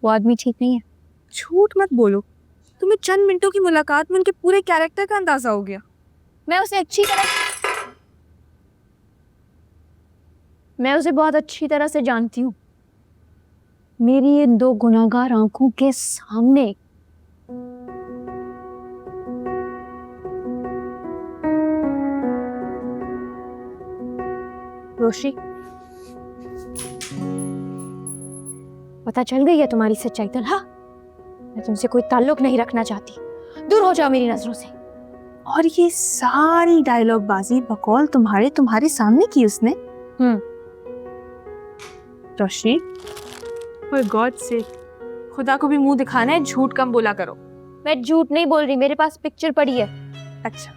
वो आदमी ठीक नहीं है। झूठ मत बोलो, तुम्हें चंद मिनटों की मुलाकात में उनके पूरे कैरेक्टर का अंदाजा हो गया। मैं उसे बहुत अच्छी तरह से जानती हूँ। मेरी इन दो गुनाहगार आंखों के सामने रोशी, पता चल गई है तुम्हारी सच्चाई तलहा। मैं तुमसे कोई ताल्लुक नहीं रखना चाहती, दूर हो जाओ मेरी नजरों से। और ये सारी डायलॉग बाजी बकौल तुम्हारे सामने की उसने। रोशनी, फॉर गॉड से खुदा को भी मुंह दिखाना है, झूठ कम बोला करो। मैं झूठ नहीं बोल रही, मेरे पास पिक्चर पड़ी है। अच्छा,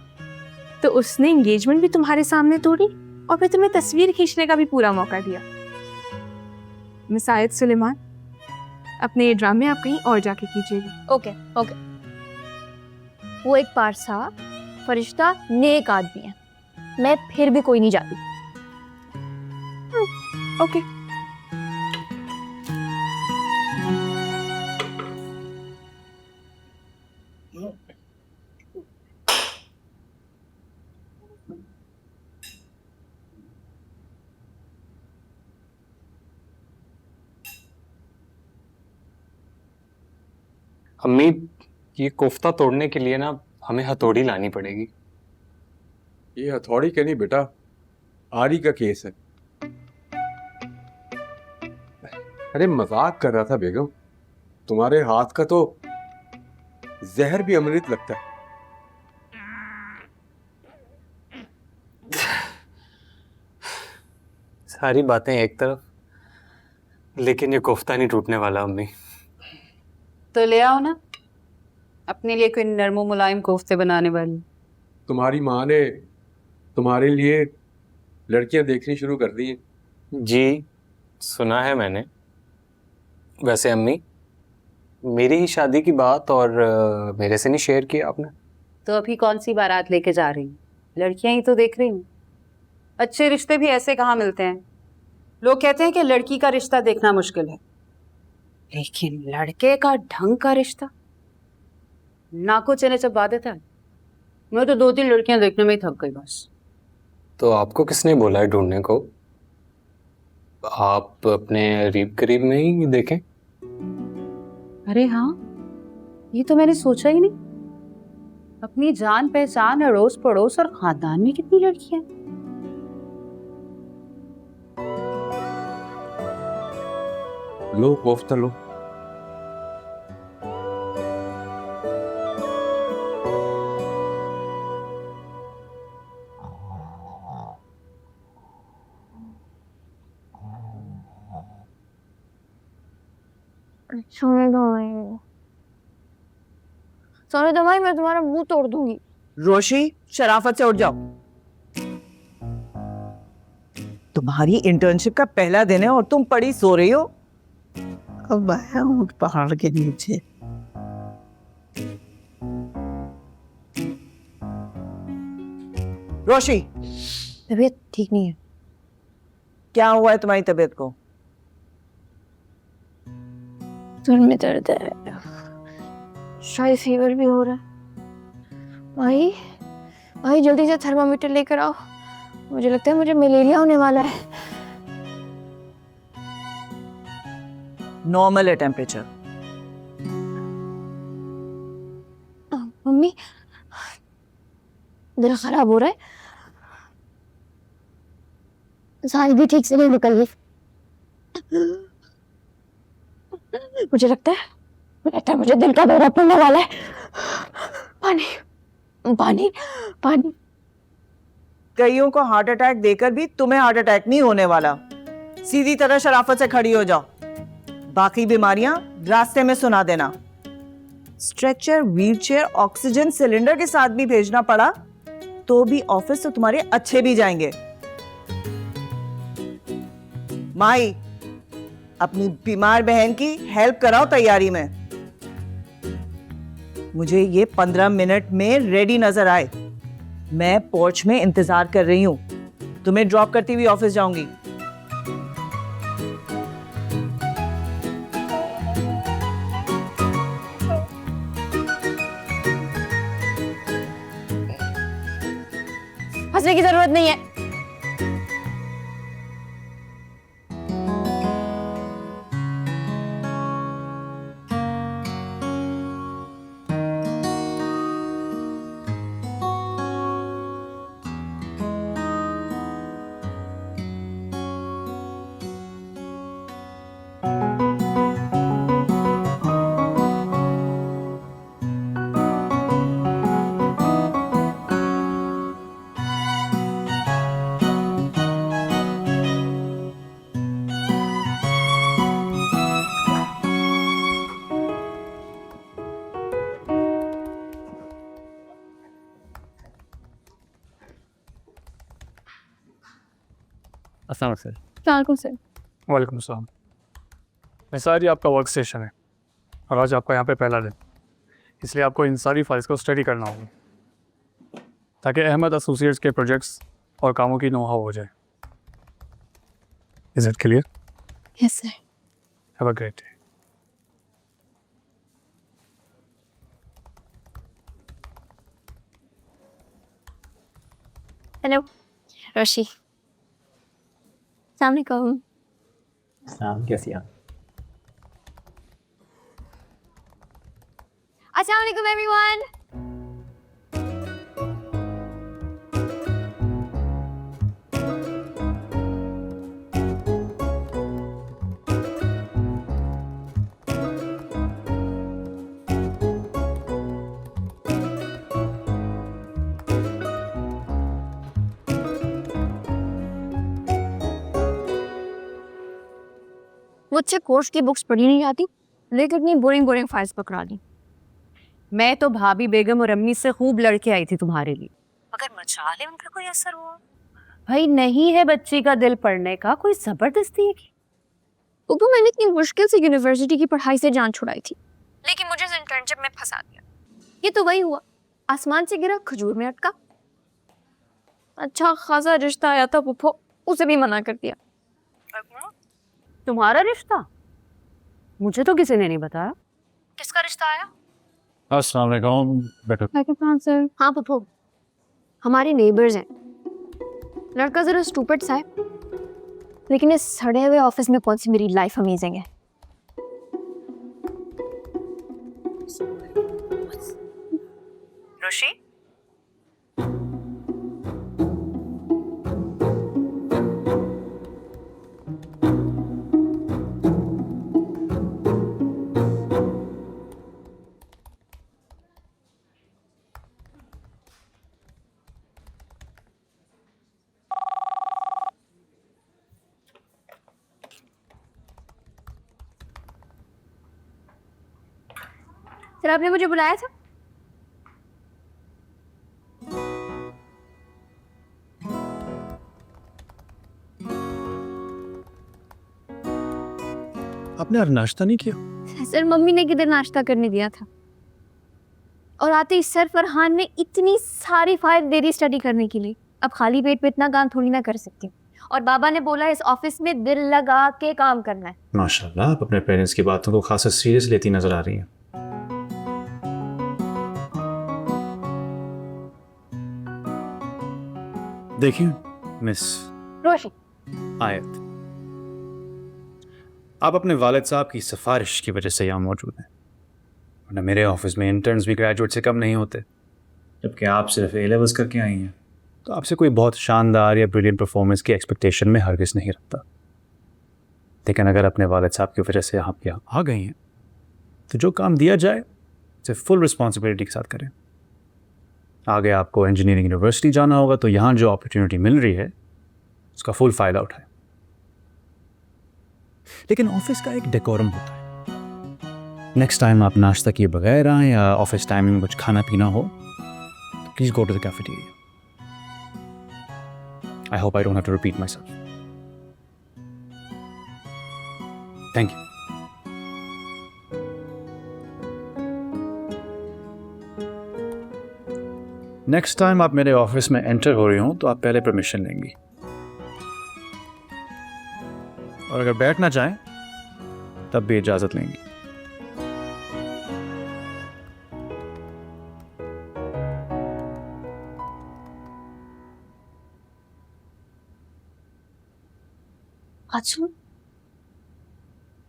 तो उसने एंगेजमेंट भी तुम्हारे सामने तोड़ी और फिर तुम्हें तस्वीर खींचने का भी पूरा मौका दिया। मिस आयत सुलेमान, अपने ये ड्रामे आप कहीं और जाके कीजिएगा। Okay okay. वो एक पारसा फरिश्ता नेक आदमी है, मैं फिर भी कोई नहीं जाती। ओके। अम्मी, ये कोफ्ता तोड़ने के लिए ना हमें हथौड़ी लानी पड़ेगी। ये हथौड़ी के नहीं बेटा, आरी का केस है। अरे मजाक कर रहा था बेगम, तुम्हारे हाथ का तो जहर भी अमृत लगता है। सारी बातें एक तरफ, लेकिन ये कोफ्ता नहीं टूटने वाला अम्मी। तो ले आओ ना अपने लिए कोई नरमो मुलायम कोफ्ते बनाने वाली। तुम्हारी माँ ने तुम्हारे लिए लड़कियां देखनी शुरू कर दी हैं। जी, सुना है मैंने। वैसे अम्मी, मेरी ही शादी की बात और मेरे से नहीं शेयर किया आपने। तो अभी कौन सी बारात लेके जा रही हूँ? लड़कियां ही तो देख रही हूँ। अच्छे रिश्ते भी ऐसे कहाँ मिलते हैं? लोग कहते हैं कि लड़की का रिश्ता देखना मुश्किल है, लेकिन लड़के का ढंग का रिश्ता नाको चने चबा देता है। मैं तो 2-3 लड़कियां देखने में ही थक गई बस। तो आपको किसने बोला है ढूंढने को? आप अपने करीब करीब में ही देखें। अरे हाँ, ये तो मैंने सोचा ही नहीं। अपनी जान पहचान, अड़ोस पड़ोस और खानदान में कितनी लड़कियां हैं। लो कोफ्ता लो। सोने दो भाई, सोने दो भाई, मैं तुम्हारा मुंह तोड़ दूंगी। रोशी, शराफत से उठ जाओ। तुम्हारी इंटर्नशिप का पहला दिन है और तुम पड़ी सो रही हो। अब आया हूँ पहाड़ के नीचे। रोशी, तबीयत ठीक नहीं है। क्या हुआ है तुम्हारी तबीयत को? सर में दर्द है, शायद फीवर भी हो रहा है। भाई भाई जल्दी से थर्मामीटर लेकर आओ, मुझे लगता है मुझे मलेरिया होने वाला है। नॉर्मल है टेम्परेचर। मम्मी, दिल खराब हो रहा है, सांस भी ठीक से नहीं निकल रही। मुझे लगता है मुझे दिल का दौरा पड़ने वाला है। पानी पानी पानी। कईयों को हार्ट अटैक देकर भी तुम्हें हार्ट अटैक नहीं होने वाला। सीधी तरह शराफत से खड़ी हो जाओ, बाकी बीमारियां रास्ते में सुना देना। स्ट्रेचर, व्हीलचेयर, ऑक्सीजन सिलेंडर के साथ भी भेजना पड़ा तो भी ऑफिस तो तुम्हारे अच्छे भी जाएंगे। माई, अपनी बीमार बहन की हेल्प कराओ तैयारी में। मुझे ये 15 मिनट में रेडी नजर आए। मैं पोर्च में इंतजार कर रही हूँ, तुम्हें ड्रॉप करती हुई ऑफिस जाऊंगी। हंसने की जरूरत नहीं है। अस्सलाम सर। वालेकुम सर। वालेकुम सलाम। निसार, ये आपका वर्क स्टेशन है और आज आपका यहाँ पे पहला दिन, इसलिए आपको इन सारी फाइल्स को स्टडी करना होगा ताकि अहमद एसोसिएट्स के प्रोजेक्ट्स और कामों की नो-हाउ हो जाए। Is it clear? Yes sir. Have a great day. Hello Roshi. अस्सलाम वालेकुम। सलाम, कैसी आप? अस्सलाम वालेकुम एवरीवन। मुझसे कोर्स की बुक्स पढ़ी नहीं जाती, लेकिन इतनी बोरिंग बोरिंग फाइल्स पकड़ा दी। मैं तो भाभी बेगम और अम्मी से खूब लड़के आई थी तुम्हारे लिए, मगर मचाले उनका कोई असर हुआ? भाई नहीं है बच्ची का दिल पढ़ने का, कोई जबरदस्ती है की? तो मैंने इतनी मुश्किल से यूनिवर्सिटी की पढ़ाई से जान छुड़ाई थी, लेकिन मुझे इस इंटर्नशिप में फंसा दिया। ये तो वही हुआ, आसमान से गिरा खजूर में अटका। अच्छा खासा रिश्ता आया था पुप्पो, उसे भी मना कर दिया। तुम्हारा रिश्ता? मुझे तो किसी ने नहीं बताया। किसका रिश्ता आया? अस्सलाम वालेकुम बेटा। सर। हाँ पुप्पो, हमारे नेबर्स हैं। लड़का जरा स्टूपिड सा है, लेकिन इस सड़े हुए ऑफिस में कौन सी मेरी लाइफ अमेजिंग है। रोशी, सर आपने मुझे बुलाया था? आपने आज नाश्ता नहीं किया? सर मम्मी ने किधर नाश्ता करने दिया था, और आते ही सर फरहान ने इतनी सारी फाइल दे दी स्टडी करने के लिए। अब खाली पेट पे इतना काम थोड़ी ना कर सकती, और बाबा ने बोला इस ऑफिस में दिल लगा के काम करना है। माशाल्लाह, आप अपने पेरेंट्स की बातों को खासा सीरियस लेती नजर आ रही हैं। देखिए मिस रोशी, आयत, आप अपने वालिद साहब की सिफारिश की वजह से यहाँ मौजूद हैं, वरना मेरे ऑफिस में इंटर्न्स भी ग्रेजुएट से कम नहीं होते। जबकि आप सिर्फ ए लेवल्स करके आई हैं, तो आपसे कोई बहुत शानदार या ब्रिलियंट परफॉर्मेंस की एक्सपेक्टेशन में हरगिज़ नहीं रखता। लेकिन अगर अपने वालिद साहब की वजह से आप यहाँ आ गई हैं, तो जो काम दिया जाए उसे फुल रिस्पॉन्सिबिलिटी के साथ करें। आगे आपको इंजीनियरिंग यूनिवर्सिटी जाना होगा, तो यहाँ जो अपॉर्चुनिटी मिल रही है उसका फुल फ़ायदा उठाएं। लेकिन ऑफिस का एक डेकोरम होता है। नेक्स्ट टाइम आप नाश्ता किए बगैर आएँ या ऑफिस टाइमिंग में कुछ खाना पीना हो, तो please go to the cafeteria. I hope I don't have to repeat myself. Thank you. Next time आप मेरे ऑफिस में एंटर हो रही हो तो आप पहले परमिशन लेंगी, और अगर बैठना चाहें तब भी इजाजत लेंगी। अच्छा,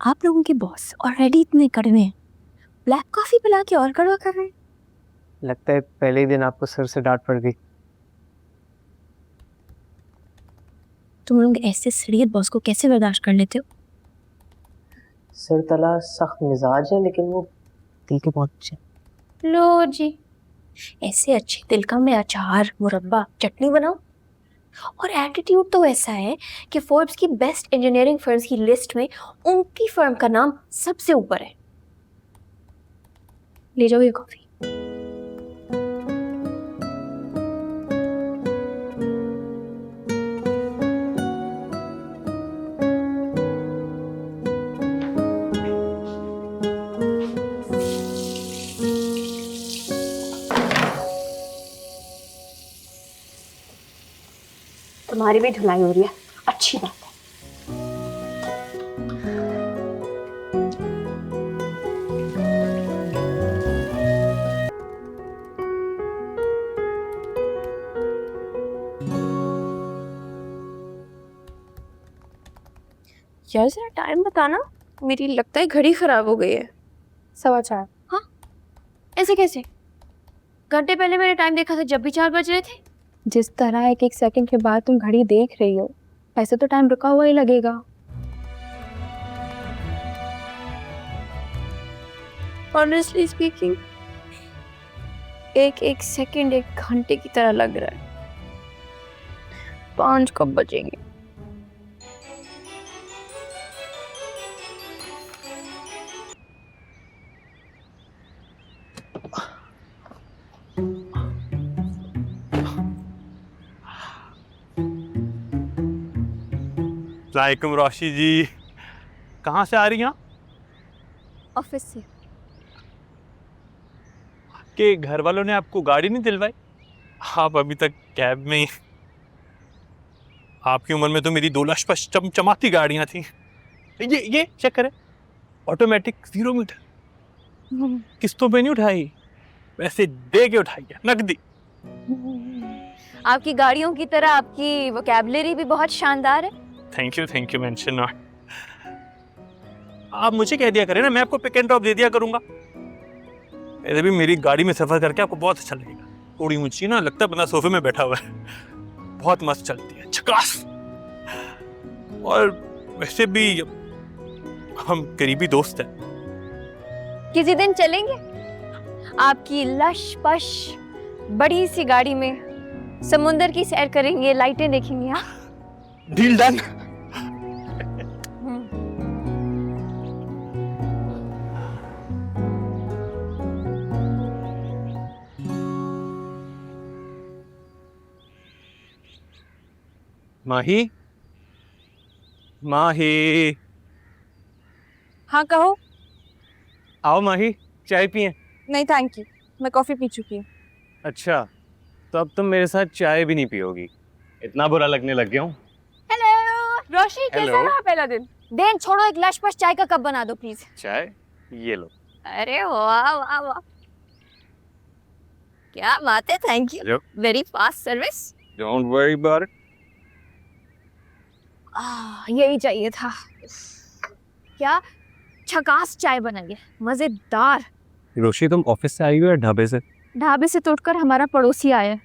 आप लोगों के बॉस ऑलरेडी इतने कड़वे हैं, ब्लैक कॉफी पिला के और कड़वा कर रहे हैं। लगता है पहले ही दिन आपको सर से डांट पड़ गई। तुम लोग ऐसे सड़ियत बॉस को कैसे बर्दाश्त कर लेते हो? सर तला सख्त मिजाज है, लेकिन वो दिल के बहुत अच्छे। लो जी, ऐसे अच्छे दिल का में अचार, मुरब्बा, चटनी बनाओ। और एटीट्यूड तो ऐसा है कि फोर्ब्स की बेस्ट इंजीनियरिंग फर्म्स की लिस्ट में उनकी फर्म का नाम सबसे ऊपर है। ले जाओ ये कॉफी। तुम्हारी भी धुलाई हो रही है, अच्छी बात है। यार जरा टाइम बताना, मेरी लगता है घड़ी खराब हो गई है। 4:15। हाँ, ऐसे कैसे? घंटे पहले मैंने टाइम देखा था जब भी 4 बज रहे थे। जिस तरह एक एक सेकंड के बाद तुम घड़ी देख रही हो, ऐसे तो टाइम रुका हुआ ही लगेगा। ऑनेस्टली स्पीकिंग, एक एक सेकंड एक घंटे की तरह लग रहा है। 5 कब बजेंगे? वालेकुम रोशी जी, कहाँ से आ रही हैं? ऑफिस से। कि घर वालों ने आपको गाड़ी नहीं दिलवाई? आप अभी तक कैब में ही। आपकी उम्र में तो मेरी 2 लशपश चमचमाती गाड़ियां थी। ये चेक करें, ऑटोमेटिक 0 मीटर। किस्तों पे नहीं उठाई, वैसे दे के उठाई है, नकदी। आपकी गाड़ियों की तरह आपकी वोकैबुलरी भी बहुत शानदार है। Thank you mention not. आप मुझे कह दिया करें ना, मैं आपको पिक एंड ड्रॉप दे दिया करूंगा। ऐसे भी मेरी गाड़ी में सफर करके आपको बहुत अच्छा लगेगा। थोड़ी ऊंची ना, लगता है बंदा सोफे में बैठा हुआ है। बहुत मस्त चलती है, झकास। और वैसे भी हम करीबी दोस्त हैं। किसी दिन चलेंगे आपकी लश पश बड़ी सी गाड़ी में, समुंदर की सैर करेंगे, लाइटें देखेंगे। हाँ, डील डन। माही, माही, हाँ कहो। आओ माही, चाय पिए। नहीं थैंक यू, मैं कॉफी पी चुकी हूँ। अच्छा, तो अब तुम मेरे साथ चाय भी नहीं पियोगी? इतना बुरा लगने लग गया हूँ। हेलो रोशी, कैसा Hello. रहा पहला दिन? दिन छोड़ो, एक लश पश चाय का कप बना दो प्लीज। चाय ये लो। अरे वाह वाह वाह, क्या बात है। Thank you, very fast service. Don't worry about it. यही चाहिए था। क्या झकास चाय बनाई है, मजेदार। रोशी, तुम ऑफिस से आई हो या ढाबे से? ढाबे से तोड़कर हमारा पड़ोसी आया है।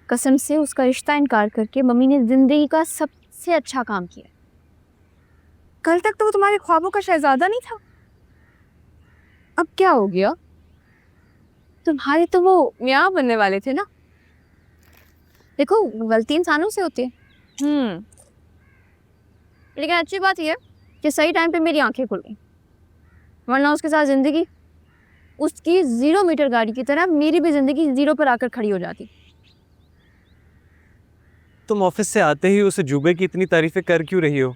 कसम से उसका रिश्ता इनकार करके मम्मी ने जिंदगी का सबसे अच्छा काम किया। कल तक तो वो तुम्हारे ख्वाबों का शहजादा नहीं था, अब क्या हो गया? तुम्हारे तो वो मियाँ बनने वाले थे ना। देखो, गलती इंसानों से होती है। लेकिन अच्छी बात यह है कि सही टाइम पे मेरी आंखें खुल गई, वरना उसके साथ जिंदगी उसकी 0 मीटर गाड़ी की तरह मेरी भी जिंदगी 0 पर आकर खड़ी हो जाती। तुम ऑफिस से आते ही उसे जुबे की इतनी तारीफें कर क्यों रही हो?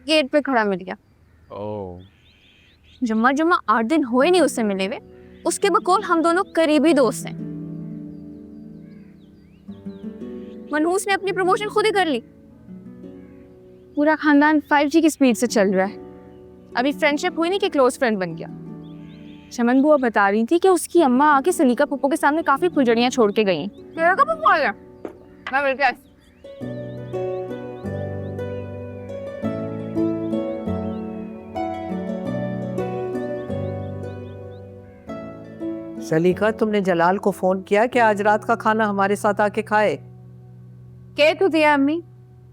गेट पे खड़ा मिल गया। ओह, जुम्मा 8 दिन हुए नहीं उससे मिले हुए। उसके बकौल हम दोनों करीबी दोस्त हैं। मनहूस ने अपनी प्रमोशन खुद ही कर ली। पूरा खानदान 5G की स्पीड से चल रहा है। अभी फ्रेंडशिप हुई नहीं कि क्लोज फ्रेंड बन गया। शमन बुआ बता रही थी कि उसकी अम्मा आके सलीका पप्पू के सामने काफी फुलझड़ियां छोड़ के गई हैं। तेरा कब पप्पू आ गया? मैं मिल के सलीका, तुमने जलाल को फोन किया कि आज रात का खाना हमारे साथ आके खाए? कह तो दिया अम्मी,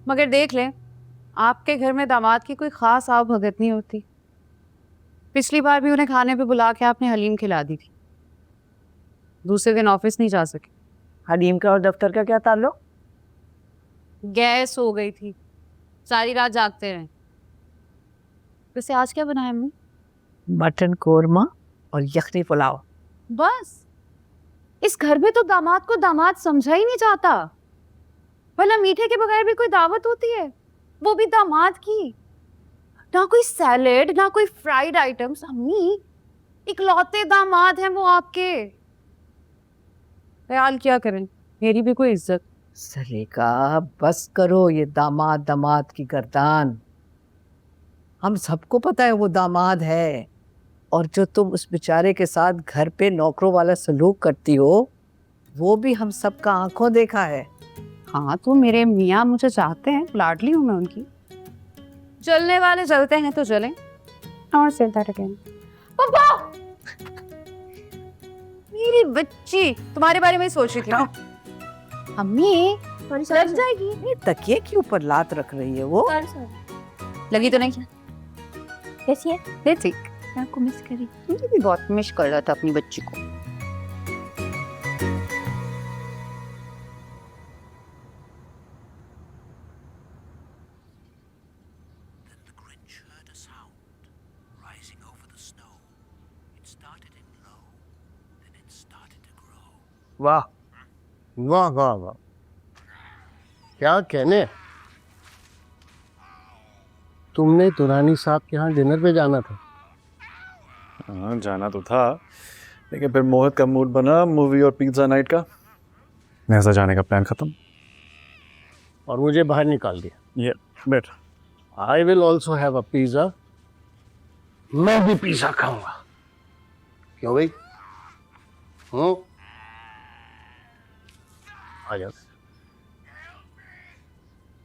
मगर देख लें, आपके घर में दामाद की कोई खास आव भगत नहीं होती। पिछली बार भी उन्हें खाने पे बुला के आपने हलीम खिला दी थी। दूसरे दिन ऑफिस नहीं जा सके। हलीम का और दफ्तर का क्या ताल्लुक? गैस हो गई थी, सारी रात जागते रहे। वैसे आज क्या बनाया अम्मी? मटन कोरमा और यखनी पुलाव। बस? इस घर में तो दामाद को दामाद समझा ही नहीं जाता। भला मीठे के बगैर भी कोई दावत होती है, वो भी दामाद की। ना कोई सैलेड, ना कोई फ्राइड आइटम्स। अम्मी, इकलौते दामाद हैं वो आपके। ख्याल क्या करें, मेरी भी कोई इज्जत। सलीका, बस करो ये दामाद दामाद की गर्दान। हम सबको पता है वो दामाद है, और जो तुम उस बेचारे के साथ घर पे नौकरों वाला सलूक करती हो, वो भी हम सबका आंखों देखा है। हाँ, तो मेरे मियाँ मुझे चाहते हैं, लाडली हूँ मैं उनकी। चलने वाले चलते हैं तो चलें, और चलता रहें। पप्पा, मेरी बच्ची तुम्हारे बारे में ही सोच रही थी मैं। अम्मी लग जाएगी। ये तकिए के ऊपर लात रख रही है वो। लगी तो नहीं? कैसी है? ले ठीक। मैं आपको मिस करी। मुझे भी बहुत मिस कर रहा था अपनी बच्ची को। वाह वाह वाह वाह, क्या कहने। तुमने दुरानी साहब के यहाँ डिनर पे जाना था? हाँ जाना तो था, लेकिन फिर मोहित का मूड बना मूवी और पिज्ज़ा नाइट का, ऐसा जाने का प्लान खत्म और मुझे बाहर निकाल दिया। ये bet I will also have a pizza. मैं भी पिज्ज़ा खाऊंगा। क्यों भाई? आ जाओ।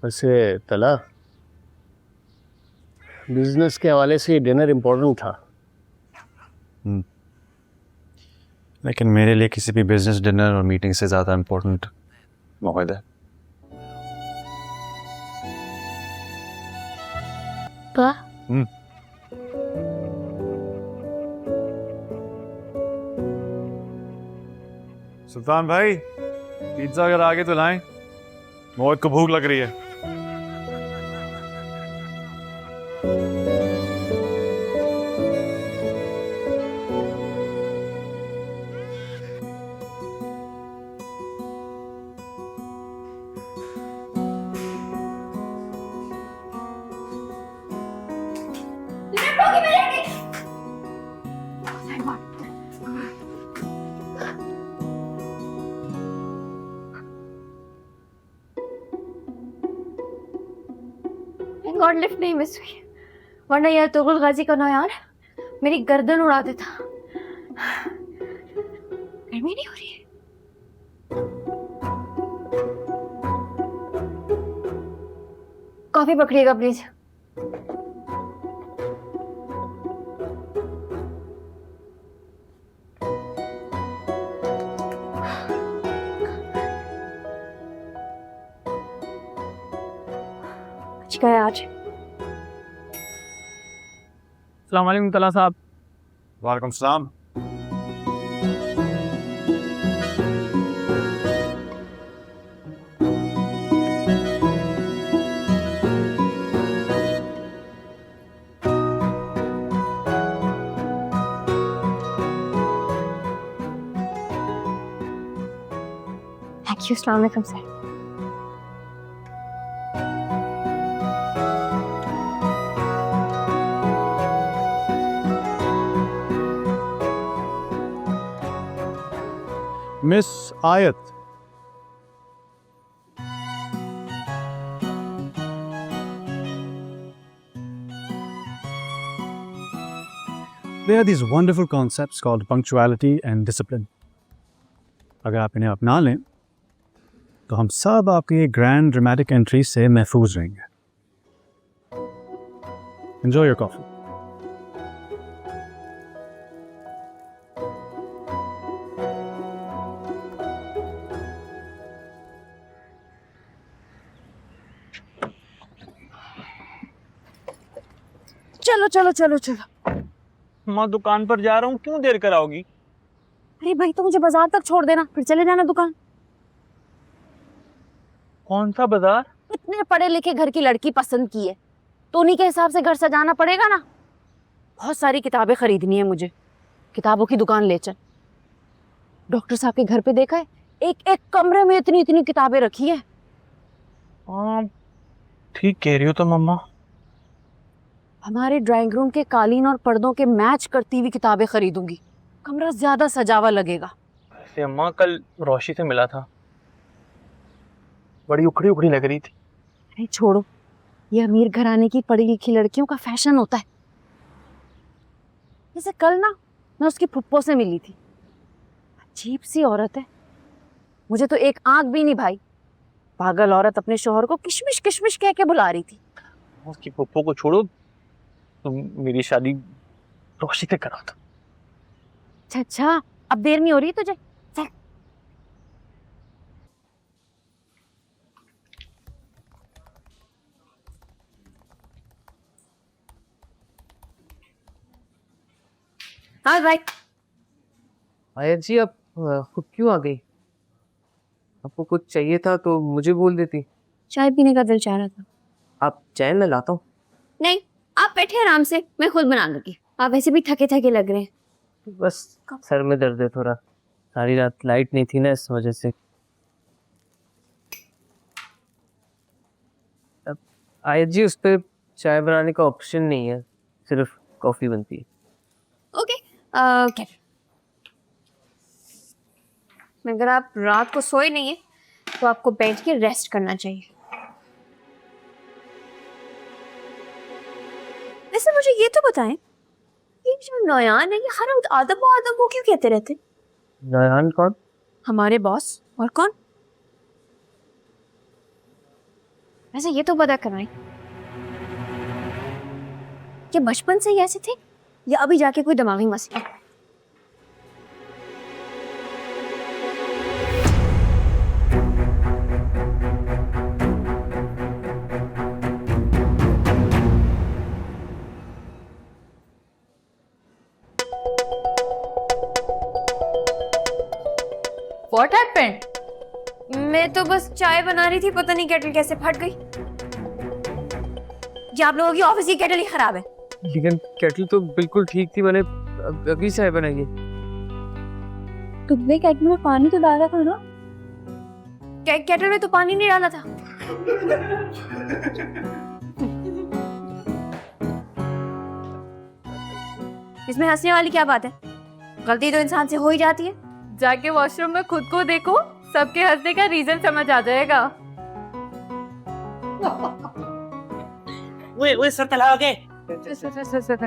वैसे तला, बिजनेस के हवाले से डिनर इम्पोर्टेंट था। लेकिन मेरे लिए किसी भी बिजनेस डिनर और मीटिंग से ज़्यादा इम्पोर्टेंट मोहित है। सुल्तान भाई, पिज्जा अगर आगे तो लाएं, मोहित को भूख लग रही है। गॉड लिफ्ट नहीं मिस हुई, वरना यार तुगल गाजी का ना यार मेरी गर्दन उड़ा देता। गर्मी नहीं हो रही है? कॉफी पकड़िएगा प्लीज। है आज। अस्सलाम वालेकुम तला साहब। वालेकुम सलाम। Thank you. अस्सलाम वालेकुम sir. Miss Ayat, there are these wonderful concepts called punctuality and discipline. अगर आप इन्हें अपना लें तो हम सब आपकी ग्रैंड ड्रामेटिक एंट्री से महफूज रहेंगे। Enjoy your coffee. चलो चलो चलो चलो। माँ दुकान पर जा रहा हूँ, क्यों देर कराओगी? अरे भाई तो मुझे बाजार तक छोड़ देना, फिर चले जाना दुकान। कौन सा बाजार? इतने पढ़े लिखे घर की लड़की पसंद की है तो उन्हीं के हिसाब से घर सजाना पड़ेगा ना। बहुत सारी किताबें खरीदनी है मुझे, किताबों की दुकान ले चल। डॉक्टर साहब के घर पे देखा है, एक एक कमरे में इतनी इतनी किताबें रखी है। हाँ ठीक कह रही हो तो मम्मा। हमारे ड्राइंग रूम के कालीन और पर्दों के मैच करती हुई किताबें खरीदूंगी, कमरा ज्यादा सजावा लगेगा। वैसे अम्मा कल रोशी से मिला था, बड़ी उखड़ी उखड़ी लग रही थी। अरे छोड़ो, ये अमीर घराने की पढ़ी लिखी लड़कियों का फैशन होता है। जैसे कल ना मैं उसकी फुप्पो से मिली थी, अजीब सी औरत है, मुझे तो एक आंख भी नहीं भाई। पागल औरत अपने शोहर को किशमिश किशमिश कह के बुला रही थी। उसकी फुप्पो को छोड़ो, तुम मेरी शादी रोशी से करा था। अच्छा अच्छा, अब देर नहीं हो रही तुझे? चल। हाँ भाई। आया जी, आप खुद क्यों आ गई? आपको कुछ चाहिए था तो मुझे बोल देती। चाय पीने का दिल चाह रहा था। आप चाय मैं लाता हूँ। नहीं, आप बैठे आराम से, मैं खुद बना लूंगी। आप वैसे भी थके थके लग रहे हैं। बस सर में दर्द है थोड़ा, सारी रात लाइट नहीं थी ना, इस वजह से। अब आया जी, उस पर चाय बनाने का ऑप्शन नहीं है, सिर्फ कॉफी बनती है। ओके, क्या अगर आप रात को सोए नहीं है तो आपको बैठ के रेस्ट करना चाहिए। वैसे मुझे ये तो बताएं, ये जो नयान है ये हर वक्त आदम वो क्यों कहते रहते? नयान कौन? हमारे बॉस। और कौन? वैसे ये तो पता करवाएं कि बचपन से ही ऐसे थे या अभी जाके कोई दिमागी मसला? What happened? मैं तो बस चाय बना रही थी, पता नहीं केटल कैसे फट गई। ये आप लोगों की ऑफिस की केटल ही खराब है। लेकिन केटल तो बिल्कुल ठीक थी, मैंने अभी चाय बनाई है। तुमने केटल में पानी तो डाला था ना? केटल में तो पानी नहीं डाला था। इसमें हंसने वाली क्या बात है? गलती तो इंसान से हो ही जाती है। जाके वॉशरूम में खुद को देखो, सबके हंसने का रीजन समझ आ जाएगा। वो सर तलाओगे? सर